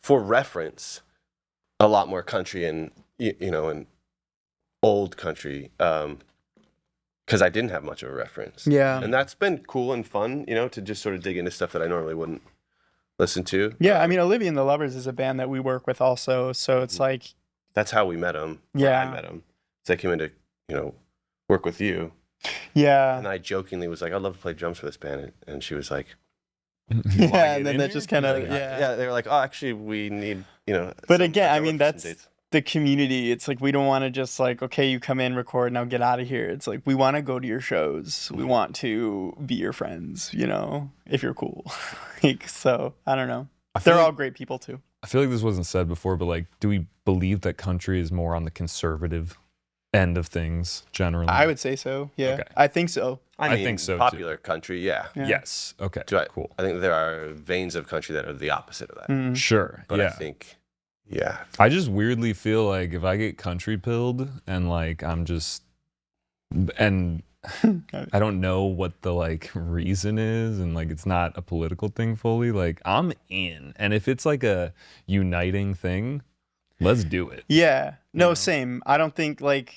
for reference, a lot more country and you know, and old country, because I didn't have much of a reference. Yeah. And that's been cool and fun, you know, to just sort of dig into stuff that I normally wouldn't listen to. Yeah, I mean, Olivia and the Lovers is a band that we work with also, so it's like, That's how we met him. Yeah. I met him. So I came in to, you know, work with you. yeah, And I jokingly was like, I'd love to play drums for this band. And she was like, yeah, and then that just kind of, Like, yeah. They were like, oh, actually, we need, you know. But some again, I drummer mean, for some that's dates." the community. It's like we don't want to just like, okay, you come in, record, now get out of here. It's like we want to go to your shows. We want to be your friends, you know, if you're cool. Like, so I don't know. feel They're all like- great people too. I feel like this wasn't said before, but like, do we believe that country is more on the conservative end of things generally? I would say so. Yeah, Okay. I think so. I think so, too. Popular country, yeah. Yeah. Yes. Okay. Cool. I think there are veins of country that are the opposite of that. Mm. Sure. But yeah. I think, yeah. I just weirdly feel like if I get country pilled and like I'm just, and I don't know what the like reason is, and like it's not a political thing fully, like I'm in. And if it's like a uniting thing, let's do it. Yeah. No, know? same. I don't think like,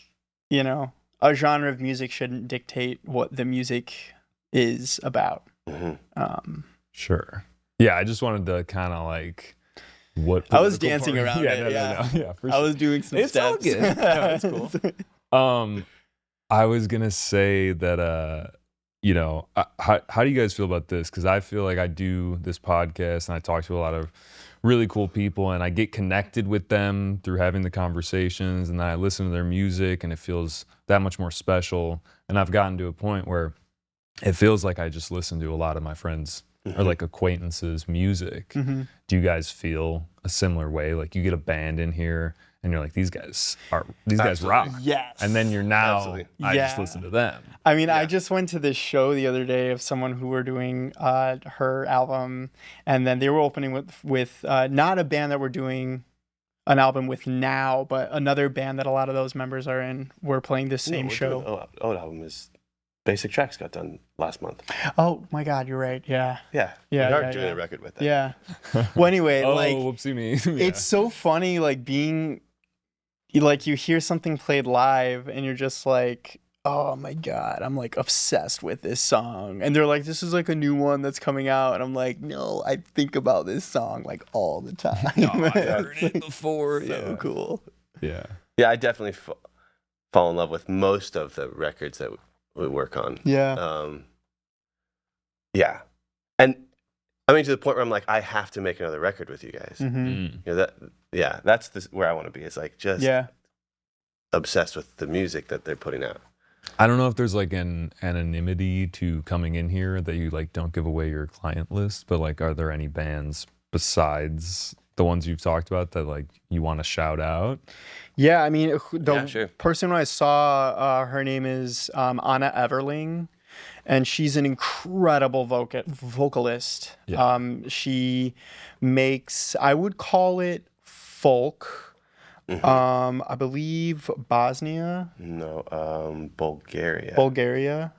you know, a genre of music shouldn't dictate what the music is about. Mhm. Sure. Yeah, I just wanted to kind of like what I was political dancing party- around yeah, it, yeah. yeah, for I sure. was doing some It's all steps. good. No, it's cool. I was gonna say that you know, how do you guys feel about this? Because I feel like I do this podcast and I talk to a lot of really cool people and I get connected with them through having the conversations, and then I listen to their music and it feels that much more special. And I've gotten to a point where it feels like I just listen to a lot of my friends or like acquaintances' music. Mhm. Do you guys feel a similar way? Like you get a band in here and you're like, these guys rock. Yes. And then you're now, Absolutely. I just Yeah. listen to them. I mean, I Yeah. just went to this show the other day of someone who were doing her album, and then they were opening with not a band that we're doing an album with now, but another band that a lot of those members are in. We're playing this same show. Old album is Basic Tracks got done last month. Oh my God, you're right. Yeah, Yeah. Yeah, We are yeah, doing yeah. a record with that. yeah. Well, anyway, Oh, like whoopsie me. Yeah. it's so funny, like being, like you hear something played live, and you're just like, oh my God, I'm like obsessed with this song. And they're like, this is like a new one that's coming out. And I'm like, no, I think about this song like all the time. Oh, I've heard It's, it like, before. so Yeah. cool. Yeah. Yeah, I definitely fall in love with most of the records that we work on. Yeah. Yeah. And I mean, to the point where I'm like, I have to make another record with you guys. Mm-hmm. Mm. You know, that's where I want to be. It's like just Yeah. obsessed with the music that they're putting out. I don't know if there's like an anonymity to coming in here that you like don't give away your client list, but like, are there any bands besides the ones you've talked about that like you want to shout out? Yeah. I mean, the Yeah, sure. person I saw, her name is Anna Everling, and she's an incredible vocalist. Yeah. She makes, I would call it folk. I believe Bosnia, No, Bulgaria. Bulgaria.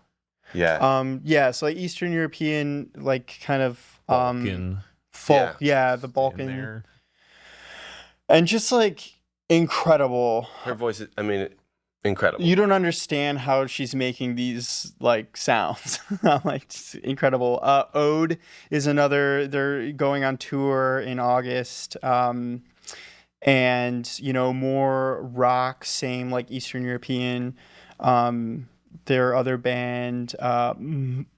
Yeah. Yeah, so like Eastern European, like kind of Balkan folk. Yeah. Yeah, the in Balkan, there. and just like incredible. Her voice is, I mean, incredible. You don't understand how she's making these like sounds. I'm like, it's incredible. Ode is another. They're going on tour in August. And you know, more rock, same like Eastern European. Their other band,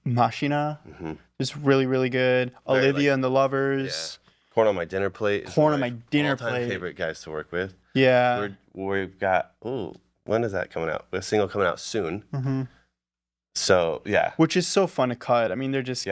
Machina, is really, really good. Very, Olivia like, and the Lovers. Corn on My Dinner Plate. Is Corn one on of My Dinner all-time Plate. favorite guys to work with. Yeah. We've got, when is that coming out? A single coming out soon. So yeah, which is so fun to cut. I mean, they're just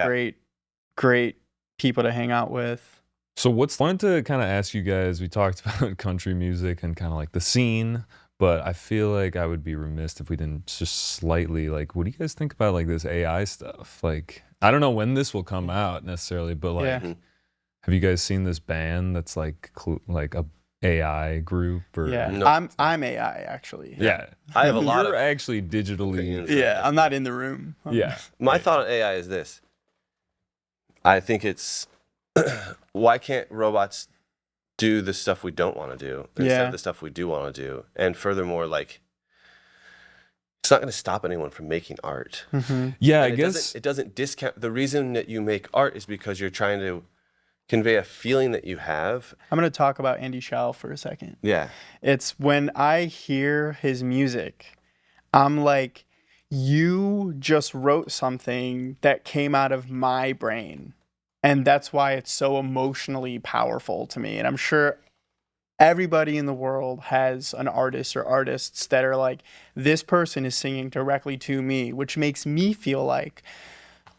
great people to hang out with. So what's fun to kind of ask you guys, we talked about country music and kind of like the scene, but I feel like I would be remiss if we didn't just slightly like, what do you guys think about like this AI stuff? Like, I don't know when this will come out necessarily, but like, Yeah. have you guys seen this band that's like like a AI group or? Yeah, No. I'm AI actually. Yeah. I have a lot You're of. actually digitally. Yeah, I'm not in the room. Yeah. My thought on AI is this. I think it's why can't robots do the stuff we don't want to do instead of the stuff we do want to do? And furthermore, like, it's not going to stop anyone from making art. Mm-hmm. Yeah, I And guess. it doesn't discount the reason that you make art is because you're trying to convey a feeling that you have. I'm gonna talk about Andy Schell for a second. Yeah. It's when I hear his music, I'm like, you just wrote something that came out of my brain. And that's why it's so emotionally powerful to me. And I'm sure everybody in the world has an artist or artists that are like, this person is singing directly to me, which makes me feel like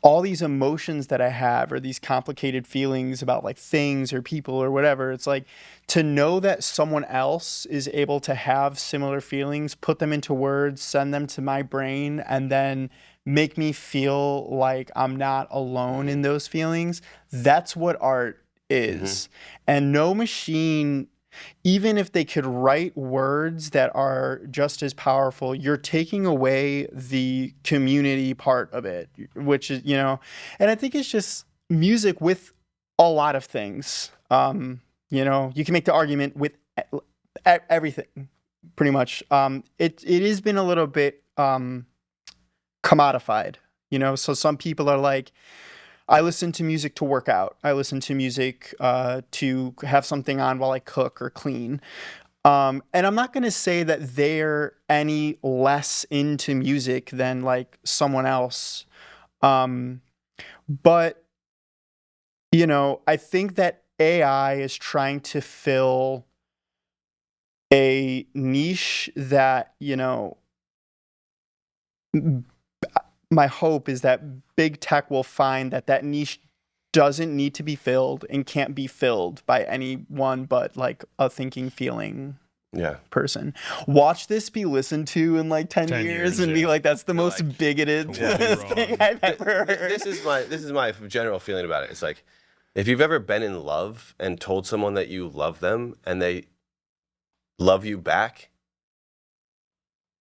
all these emotions that I have or these complicated feelings about like things or people or whatever. It's like to know that someone else is able to have similar feelings, put them into words, send them to my brain, and then make me feel like I'm not alone in those feelings. That's what art is. And no machine, even if they could write words that are just as powerful, you're taking away the community part of it, which is, and I think it's just music with a lot of things. You can make the argument with everything, pretty much. It has been a little bit commodified, so some people are like, I listen to music to work out. I listen to music to have something on while I cook or clean. And I'm not going to say that they're any less into music than like someone else. But, I think that AI is trying to fill a niche that, my hope is that big tech will find that niche doesn't need to be filled and can't be filled by anyone but like a thinking, feeling person. Watch this be listened to in like 10 years and be like, that's the most like, bigoted thing I've ever heard. This is my general feeling about it. It's like, if you've ever been in love and told someone that you love them and they love you back,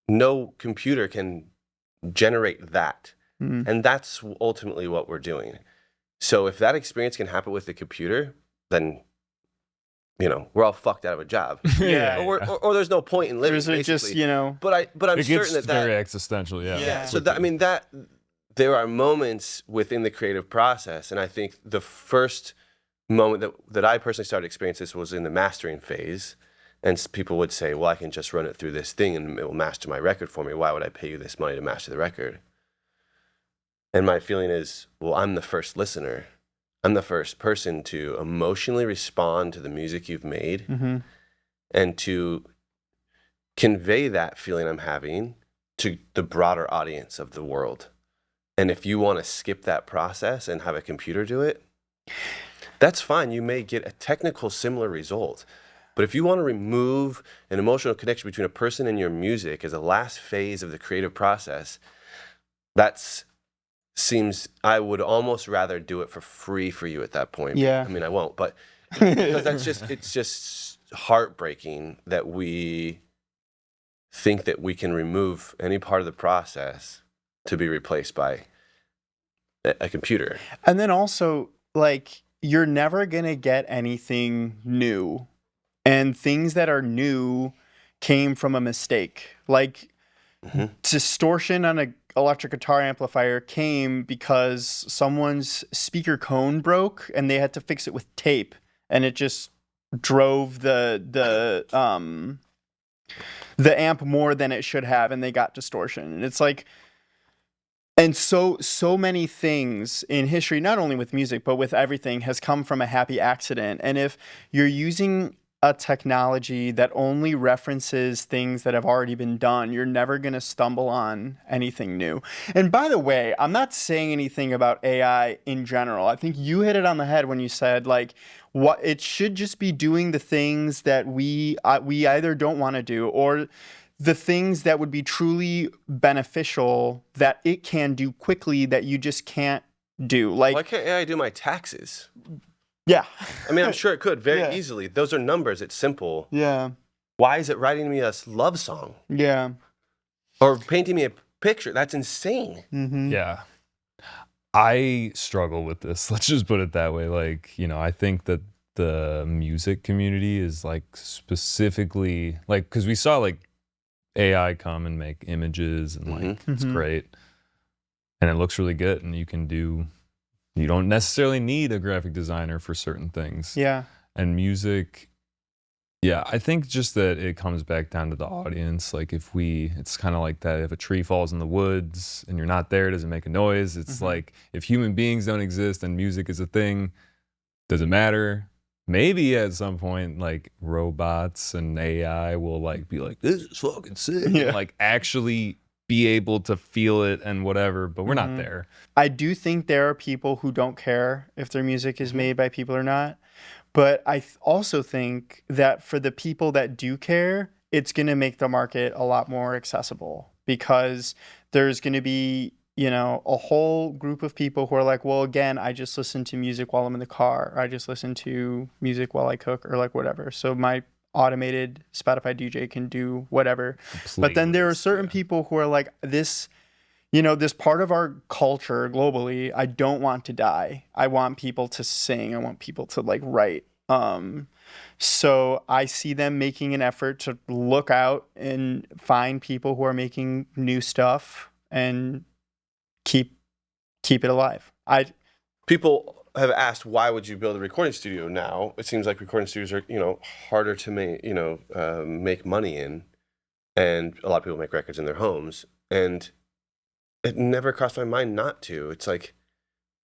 no computer can generate that. And that's ultimately what we're doing. So if that experience can happen with the computer, then we're all fucked out of a job. Or there's no point in living. There's just but I'm certain that very existential. So that there are moments within the creative process, and I think the first moment that I personally started experiencing this was in the mastering phase. And people would say, well, I can just run it through this thing and it will master my record for me. Why would I pay you this money to master the record? And my feeling is, well, I'm the first listener. I'm the first person to emotionally respond to the music you've made and to convey that feeling I'm having to the broader audience of the world. And if you want to skip that process and have a computer do it, that's fine. You may get a technical similar result. But if you want to remove an emotional connection between a person and your music as a last phase of the creative process, I would almost rather do it for free for you at that point. Yeah. I mean, I won't, but because it's just heartbreaking that we think that we can remove any part of the process to be replaced by a computer. And then also, like, you're never going to get anything new. And things that are new came from a mistake. Like distortion on an electric guitar amplifier came because someone's speaker cone broke and they had to fix it with tape. And it just drove the amp more than it should have, and they got distortion. And it's like, and so many things in history, not only with music, but with everything, has come from a happy accident. And if you're using a technology that only references things that have already been done, you're never going to stumble on anything new. And by the way, I'm not saying anything about AI in general. I think you hit it on the head when you said like what it should just be doing the things that we either don't want to do, or the things that would be truly beneficial that it can do quickly that you just can't do. Like, Why can't AI do my taxes? yeah. I mean, I'm sure it could very Yeah. easily. Those are numbers. It's simple. Yeah. Why is it writing me a love song Yeah. or painting me a picture? That's insane. Mm-hmm. Yeah. I struggle with this. Let's just put it that way. Like, you know, I think that the music community is like specifically like, because we saw like AI come and make images and like it's Mhm. great and it looks really good, and you don't necessarily need a graphic designer for certain things. Yeah. And music, yeah, I think just that it comes back down to the audience. Like it's kind of like that. If a tree falls in the woods and you're not there, does it make a noise? It's like if human beings don't exist and music is a thing, does it matter? Maybe at some point, like robots and AI will like be like, this is fucking sick. Yeah. And, like actually be able to feel it and whatever, but we're not there. I do think there are people who don't care if their music is made by people or not. But I also think that for the people that do care, it's going to make the market a lot more accessible, because there's going to be, you know, a whole group of people who are like, well, again, I just listen to music while I'm in the car, or I just listen to music while I cook, or like whatever. So my automated Spotify DJ can do whatever. But then there are certain people who are like, this, you know, this part of our culture globally, I don't want to die. I want people to sing. I want people to like write. So I see them making an effort to look out and find people who are making new stuff and keep it alive. People have asked, why would you build a recording studio now? It seems like recording studios are, you know, harder to make money in, and a lot of people make records in their homes, and it never crossed my mind not to. It's like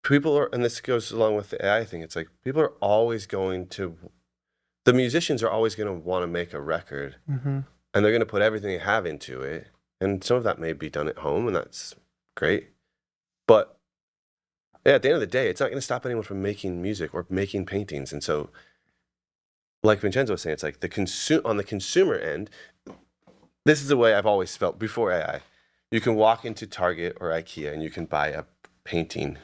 people are, and this goes along with the AI thing. It's like people are always the musicians are always going to want to make a record, and they're going to put everything they have into it. And some of that may be done at home, and that's great. But yeah, at the end of the day, it's not going to stop anyone from making music or making paintings. And so, like Vincenzo was saying, it's like on the consumer end, this is the way I've always felt before AI. You can walk into Target or IKEA and you can buy a painting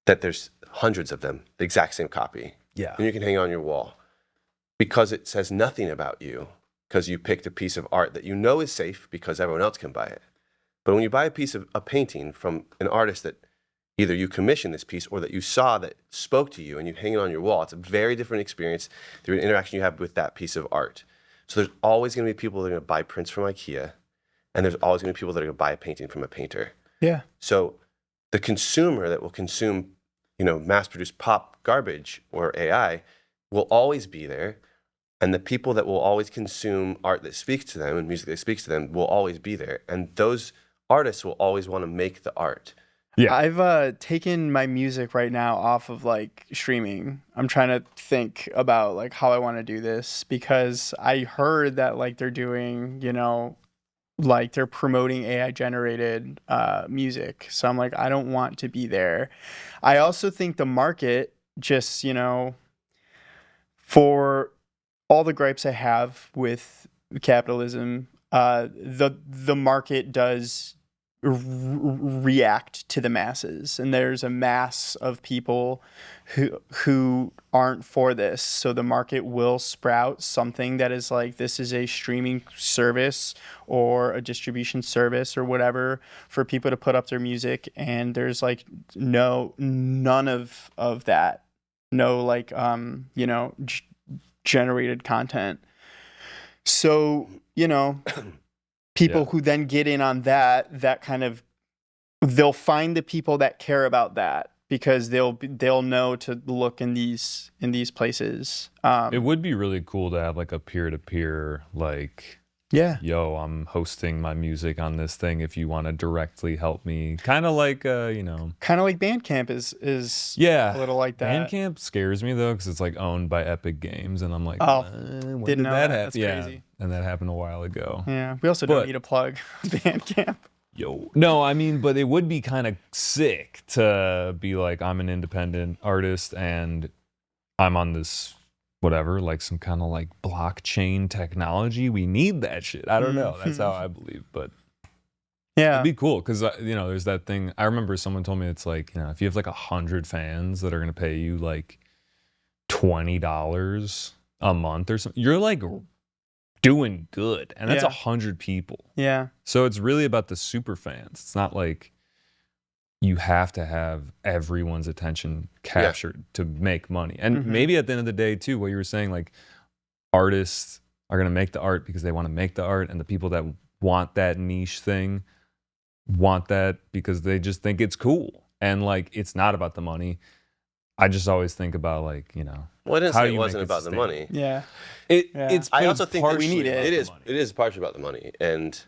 that there's hundreds of them, the exact same copy. Yeah. And you can hang on your wall because it says nothing about you, because you picked a piece of art that you know is safe because everyone else can buy it. But when you buy a painting from an artist that either you commissioned this piece or that you saw that spoke to you and you hang it on your wall, it's a very different experience through an interaction you have with that piece of art. So there's always going to be people that are going to buy prints from IKEA, and there's always going to be people that are going to buy a painting from a painter. Yeah. So the consumer that will consume, you know, mass-produced pop garbage or AI will always be there, and the people that will always consume art that speaks to them and music that speaks to them will always be there, and those artists will always want to make the art. Yeah. I've taken my music right now off of like streaming. I'm trying to think about like how I want to do this, because I heard that like they're doing, you know, like they're promoting AI generated music. So I'm like, I don't want to be there. I also think the market just, you know, for all the gripes I have with capitalism, the market does react to the masses, and there's a mass of people who aren't for this. So the market will sprout something that is like, this is a streaming service or a distribution service or whatever for people to put up their music, and there's like none of that, no like you know, generated content. So, you know, people who then get in on that kind of, they'll find the people that care about that, because they'll know to look in these places. It would be really cool to have like a peer-to-peer like Yeah. yo, I'm hosting my music on this thing if you want to directly help me. Kind of like, Kind of like Bandcamp is yeah. a little like that. Bandcamp scares me though, because it's like owned by Epic Games, and I'm like, Oh, when didn't did know that that. happen? That's Yeah, crazy. and that happened a while ago. Yeah. We also But- don't need a plug Bandcamp. Yo, no, I mean, but it would be kind of sick to be like, I'm an independent artist and I'm on this whatever, like some kind of like blockchain technology. We need that shit. I don't know. That's how I believe, but Yeah. it'd be cool because there's that thing. I remember someone told me it's like, if you have like 100 fans that are gonna pay you like $20 a month or something, you're like doing good, and that's Yeah. 100 people. Yeah. So it's really about the super fans. It's not like you have to have everyone's attention captured to make money. And Mhm. maybe at the end of the day too, what you were saying, like artists are going to make the art because they want to make the art, and the people that want that niche thing want that because they just think it's cool. And like, it's not about the money. I just always think about like, Well, I didn't how say you it wasn't make it about the sustainable. money. Yeah. Yeah. It's I but also it's think that partially we need about it. the It is. money. It is partially about the money, and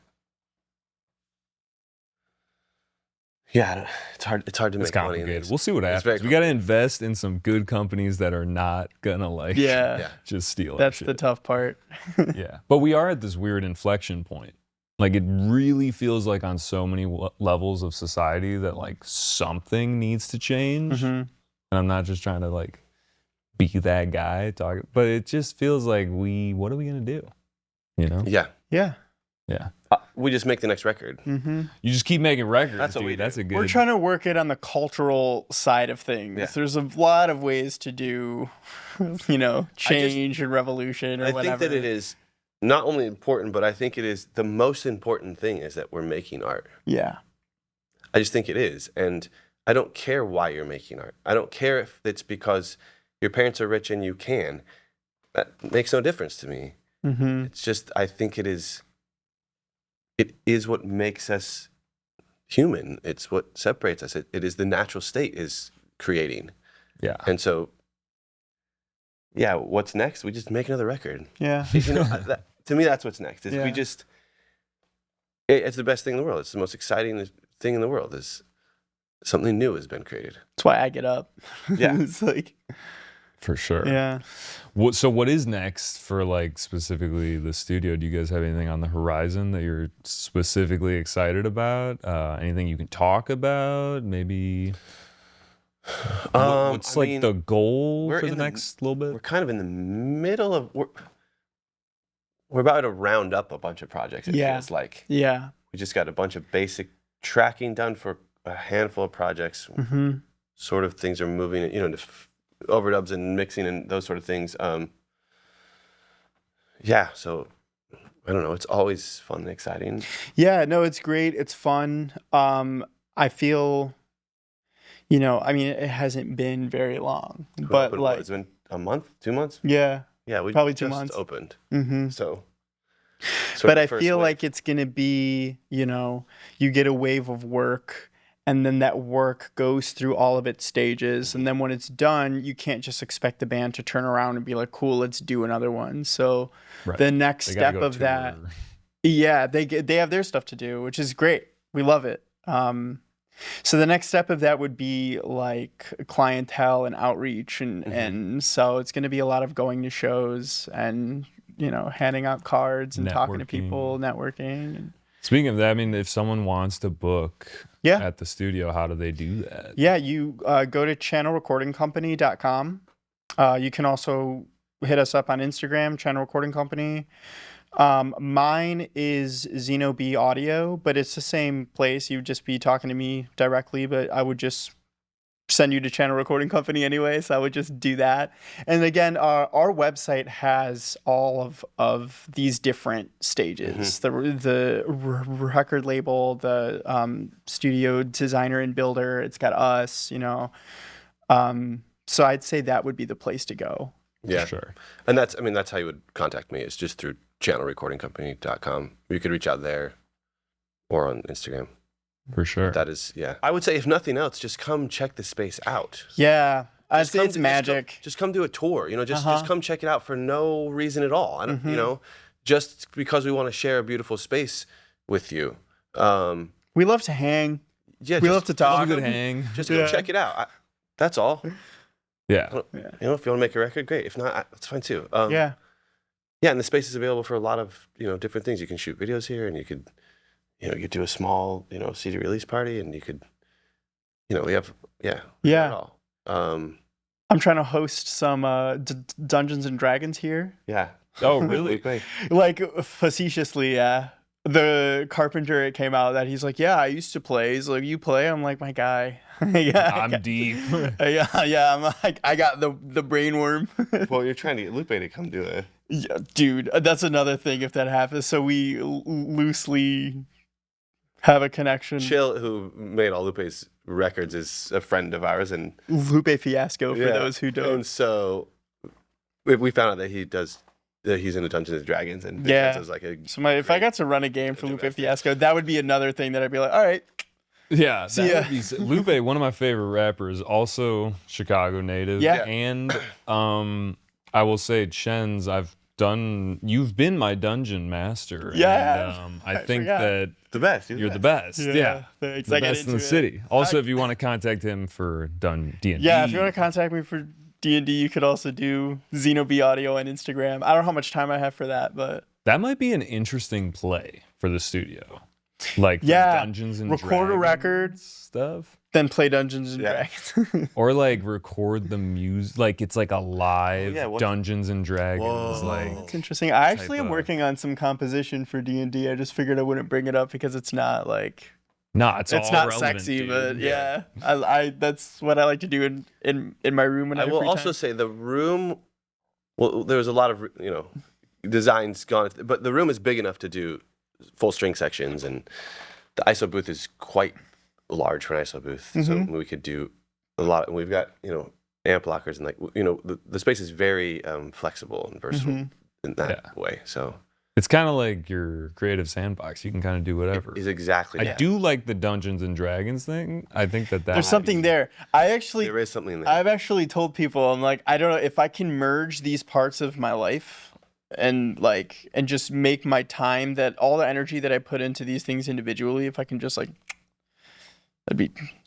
yeah, it's hard. It's hard to It's make money. In complicated. this. We'll see what It's very happens. We got to invest in some good companies that are not gonna like Yeah. Yeah. just steal our That's shit. the tough part. Yeah, but we are at this weird inflection point. Like, it really feels like on so many levels of society that like something needs to change. Mhm. And I'm not just trying to like be that guy talking, but it just feels like what are we gonna do? Yeah, Yeah. Yeah. we just make the next record. Mm-hmm. You just keep making records. That's what dude. we do. That's a good. We're trying to work it on the cultural side of things. Yeah. There's a lot of ways to do, change and revolution or I whatever. think that it is not only important, but I think it is the most important thing is that we're making art. Yeah. I just think it is. And I don't care why you're making art. I don't care if it's because your parents are rich and you can. That makes no difference to me. Mm-hmm. It's just, I think it is what makes us human. It's what separates us. It is the natural state is creating. Yeah. And so, yeah, what's next? We just make another record. Yeah. To me, that's what's next. Is Yeah. we just, it's the best thing in the world. It's the most exciting thing in the world is something new has been created. That's why I get up. Yeah. It's like, For sure. yeah. So what is next for like specifically the studio? Do you guys have anything on the horizon that you're specifically excited about? Anything you can talk about? Maybe what's I like mean, the goal we're for the in the- next little We're bit? kind of in the middle of, we're about to round up a bunch of projects. It Yeah. feels like Yeah. we just got a bunch of basic tracking done for a handful of projects. Mm-hmm. Sort of things are moving, to overdubs and mixing and those sort of things. Yeah, so I don't know. It's always fun and exciting. Yeah, no, it's great. It's fun. I feel, I mean, it hasn't been very long, but Opened, like, it's been a month, 2 months. yeah. Yeah, we Probably 2 just months. opened. Mm-hmm. So, But I feel like it's going to be, you get a wave of work and then that work goes through all of its stages. And then when it's done, you can't just expect the band to turn around and be like, cool, let's do another one. So Right. the next They gotta step go of that, tour. yeah, they have their stuff to do, which is great. We love it. So the next step of that would be like clientele and outreach. And so it's going to be a lot of going to shows and, handing out cards and talking to people, networking. And, Speaking of that, I mean, if someone wants to book Yeah. at the studio, how do they do that? yeah, you go to channelrecordingcompany.com. You can also hit us up on Instagram, Channel Recording Company. Mine is Zino B Audio, but it's the same place. You'd just be talking to me directly, but I would just send you to Channel Recording Company anyway, so I would just do that. And again, our website has all of these different stages: the record label, the studio designer and builder. It's got us, so I'd say that would be the place to go. Yeah, Sure. and that's how you would contact me. It's just through channelrecordingcompany.com. You could reach out there or on Instagram. For sure. That is, yeah. I would say if nothing else, just come check the space out. Yeah, I'd Just say come it's to- magic. Just come do a tour. Just Uh-huh. come check it out for no reason at all. I don't, just because we want to share a beautiful space with you. We love to hang. Yeah, We love to talk. Good hang. Just go check it out. That's all. Yeah. You know, if you want to make a record, great. If not, that's fine too. Yeah. Yeah, and the space is available for a lot of, different things. You can shoot videos here, and you could do a small, CD release party, and you could, we have, we have it all. I'm trying to host some Dungeons and Dragons here. Yeah. Oh, really? Like facetiously, yeah. The carpenter, it came out that he's like, yeah, I used to play. He's like, you play? I'm like, my guy. Yeah, I'm deep. yeah. I'm like, I got the brainworm. Well, you're trying to get Lupe to come do it. Yeah, dude, that's another thing if that happens. So we loosely have a connection. Chill, who made all Lupe's records, is a friend of ours, and Lupe Fiasco for those who don't. And so we found out that he's into Dungeons and Dragons, and Vincenzo's like if I got to run a game for Lupe Fiasco, that would be another thing that I'd be like, all right. Yeah, would be Lupe, one of my favorite rappers, also Chicago native. Yeah. And I will say, Chen's, you've been my dungeon master. Yeah. And, I think that the best. you're the best. Yeah. Thanks. The best in the city. Also, if you want to contact him for D&D. Yeah, if you want to contact me for D&D, you could also do Zino B Audio on Instagram. I don't know how much time I have for that, but that might be an interesting play for the studio. Like Dungeons and Dragons record a record stuff. Then play Dungeons and Dragons. Or like record the music, like it's like a live Dungeons and Dragons. Whoa. Like It's interesting. I actually am working on some composition for D&D. I just figured I wouldn't bring it up because it's not like it's not relevant, sexy, dude. but yeah. I that's what I like to do in my room when I have will free also time. say the room. Well, there was a lot of designs gone, but the room is big enough to do full string sections, and the ISO booth is quite large for an ISO booth, so we could do a lot. And we've got amp lockers, and the space is very flexible and versatile in that way. So it's kind of like your creative sandbox. You can kind of do whatever. Is exactly. I do like the Dungeons and Dragons thing. I think that there's something there. There is something there. I've actually told people, I'm like, I don't know if I can merge these parts of my life and just make my time, that all the energy that I put into these things individually, if I can just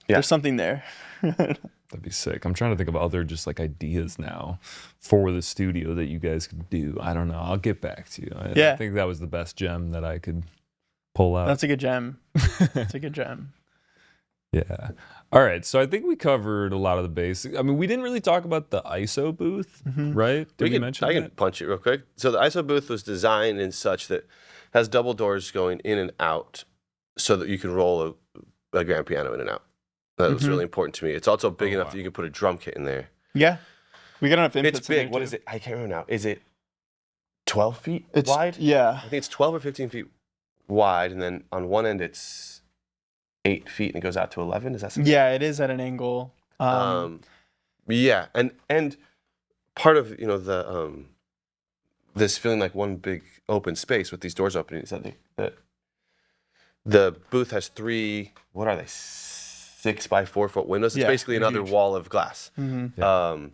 there's something there. That'd be sick. I'm trying to think of other just like ideas now for the studio that you guys could do. I don't know. I'll get back to you. I think that was the best gem that I could pull out. That's a good gem. That's a good gem. Yeah. All right. So I think we covered a lot of the basics. I mean, we didn't really talk about the ISO booth, right? Did we mention that? I can punch it real quick. So the ISO booth was designed in such that has double doors going in and out so that you can roll a grand piano in and out. That was really important to me. It's also big enough that you can put a drum kit in there. Yeah. We got enough inputs. It's big. What is it? I can't remember now. Is it 12 feet wide? Yeah. I think it's 12 or 15 feet wide, and then on one end it's 8 feet and it goes out to 11. Is that something? Yeah, it is at an angle. Yeah, and part of the this feeling like one big open space with these doors opening is that the booth has 3. What are they? 6 by 4 foot windows. It's basically another wall of glass, so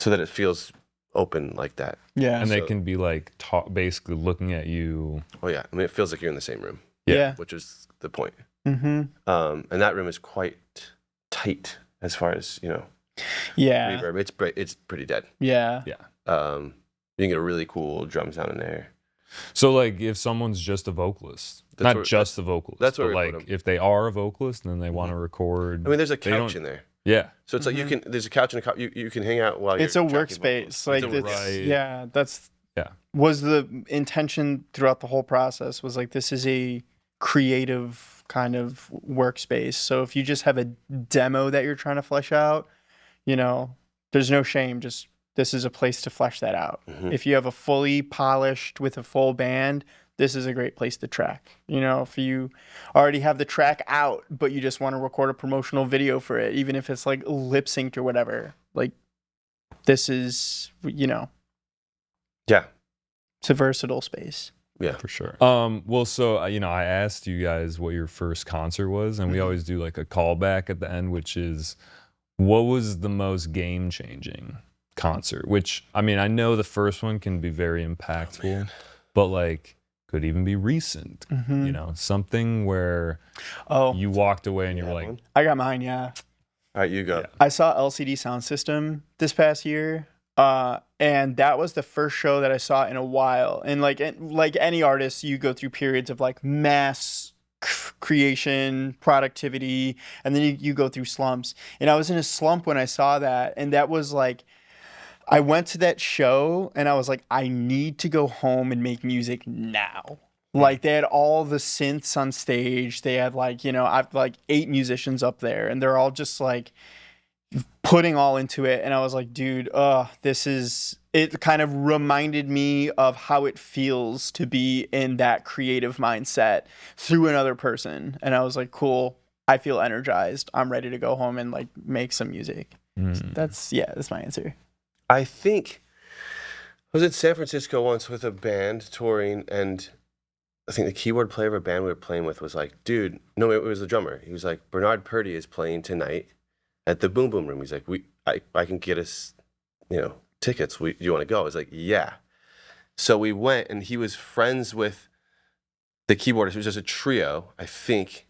that it feels open like that. Yeah, and they can be like basically looking at you. Oh yeah, I mean it feels like you're in the same room. Yeah, which is the point. And that room is quite tight as far as reverb. It's pretty dead. Yeah. You can get a really cool drum sound in there. So like if someone's just a vocalist, not just a vocalist, that's but like if they are a vocalist and then they want to record. I mean, there's a couch in there. Yeah. So it's like there's a couch and you can hang out while you're. It's a workspace. Like was the intention throughout the whole process was like this is a creative kind of workspace. So if you just have a demo that you're trying to flesh out, there's no shame. Just this is a place to flesh that out. If you have a fully polished with a full band, this is a great place to track. If you already have the track out, but you just want to record a promotional video for it, even if it's like lip synced or whatever, like this is, Yeah. It's a versatile space. Yeah, for sure. Well, so I asked you guys what your first concert was, and we always do like a callback at the end, which is what was the most game-changing concert? Which I mean, I know the first one can be very impactful, but like could even be recent. Mhm. You know, something where Oh, you walked away and you You were have like, one? I got mine. Yeah. All right, you go. Yeah. I saw LCD Sound System this past year, and that was the first show that I saw in a while. And like any artist, you go through periods of like mass creation, productivity, and then you go through slumps. And I was in a slump when I saw that, and that was like I went to that show and I was like, I need to go home and make music now. Like they had all the synths on stage. They had like, I've like 8 musicians up there and they're all just like putting all into it. And I was like, dude, it kind of reminded me of how it feels to be in that creative mindset through another person. And I was like, cool. I feel energized. I'm ready to go home and like make some music. That's my answer. I think I was in San Francisco once with a band touring, and I think the keyboard player of a band we were playing with was like, dude, no, it was the drummer. He was like, Bernard Purdy is playing tonight at the Boom Boom Room. He's like, I can get us, tickets. Do you want to go? I was like, yeah. So we went, and he was friends with the keyboardist. It was just a trio, I think,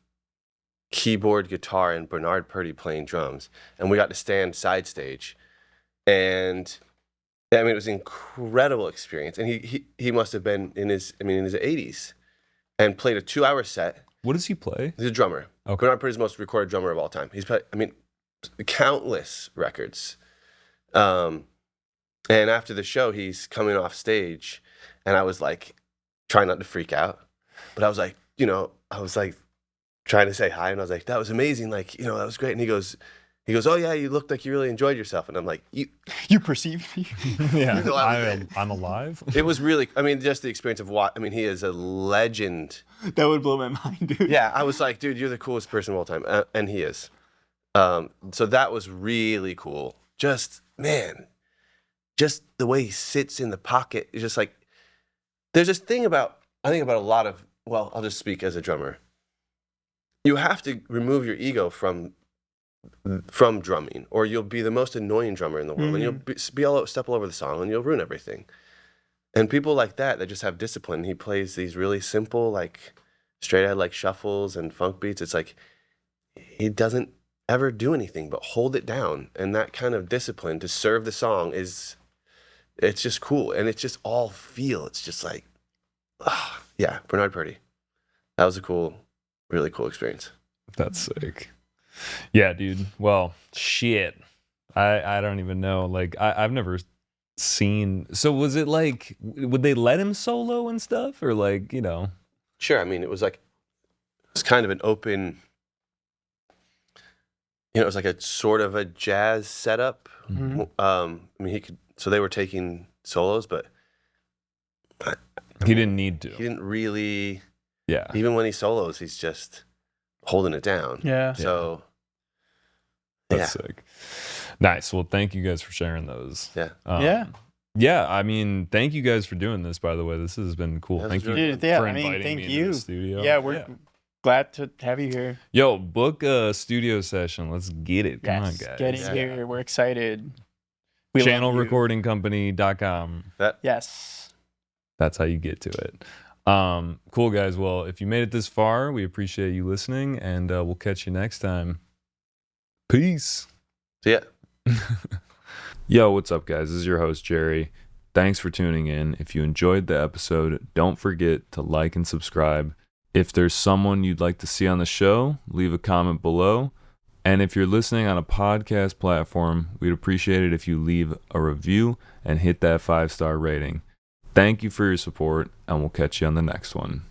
keyboard, guitar, and Bernard Purdy playing drums. And we got to stand side stage. And I mean, it was an incredible experience. And he must have been in his 80s and played a 2-hour set. what does he play? He's a drummer. Okay. Bernard Purdy's the most recorded drummer of all time. He's played, countless records. And after the show, he's coming off stage, and I was like, trying not to freak out, but I was like, trying to say hi, and I was like, that was amazing, like, that was great. And he goes, oh yeah, you looked like you really enjoyed yourself. And I'm like, You perceived me? Yeah, know, I'm alive. it was really, just the experience of he is a legend. That would blow my mind, dude. Yeah, I was like, dude, you're the coolest person of all time. And he is. So that was really cool. Just the way he sits in the pocket. It's just like, there's this thing I think about a lot of, well, I'll just speak as a drummer. You have to remove your ego from drumming, or you'll be the most annoying drummer in the world, and you'll step all over the song, and you'll ruin everything. And people like that just have discipline. He plays these really simple, like straight ahead, like shuffles and funk beats. It's like he doesn't ever do anything but hold it down, and that kind of discipline to serve the song it's just cool, and it's just all feel. It's just like, yeah, Bernard Purdy. That was a really cool experience. That's sick. Yeah, dude. Well, shit. I don't even know. Like, I've never seen. So was it like, would they let him solo and stuff, or like, Sure. It was kind of an open. It was like a sort of a jazz setup. Mm-hmm. So they were taking solos, but he didn't need to. he didn't really. Yeah. Even when he solos, he's just holding it down. Yeah. So. That's sick. Nice. Well, thank you guys for sharing those. Yeah. Yeah. Thank you guys for doing this, by the way. This has been cool. That was Thank you really Dude, yeah, for inviting thank me into you. the studio. Yeah, we're glad to have you here. Yo, book a studio session. Let's get it. Come on, guys. Get in here. We're excited. Channelrecordingcompany.com. Yes. That's how you get to it. Cool, guys. Well, if you made it this far, we appreciate you listening, and we'll catch you next time. Peace. See ya. Yo, what's up, guys? This is your host, Jerry. Thanks for tuning in. If you enjoyed the episode, don't forget to like and subscribe. If there's someone you'd like to see on the show, leave a comment below. And if you're listening on a podcast platform, we'd appreciate it if you leave a review and hit that 5-star rating. Thank you for your support, and we'll catch you on the next one.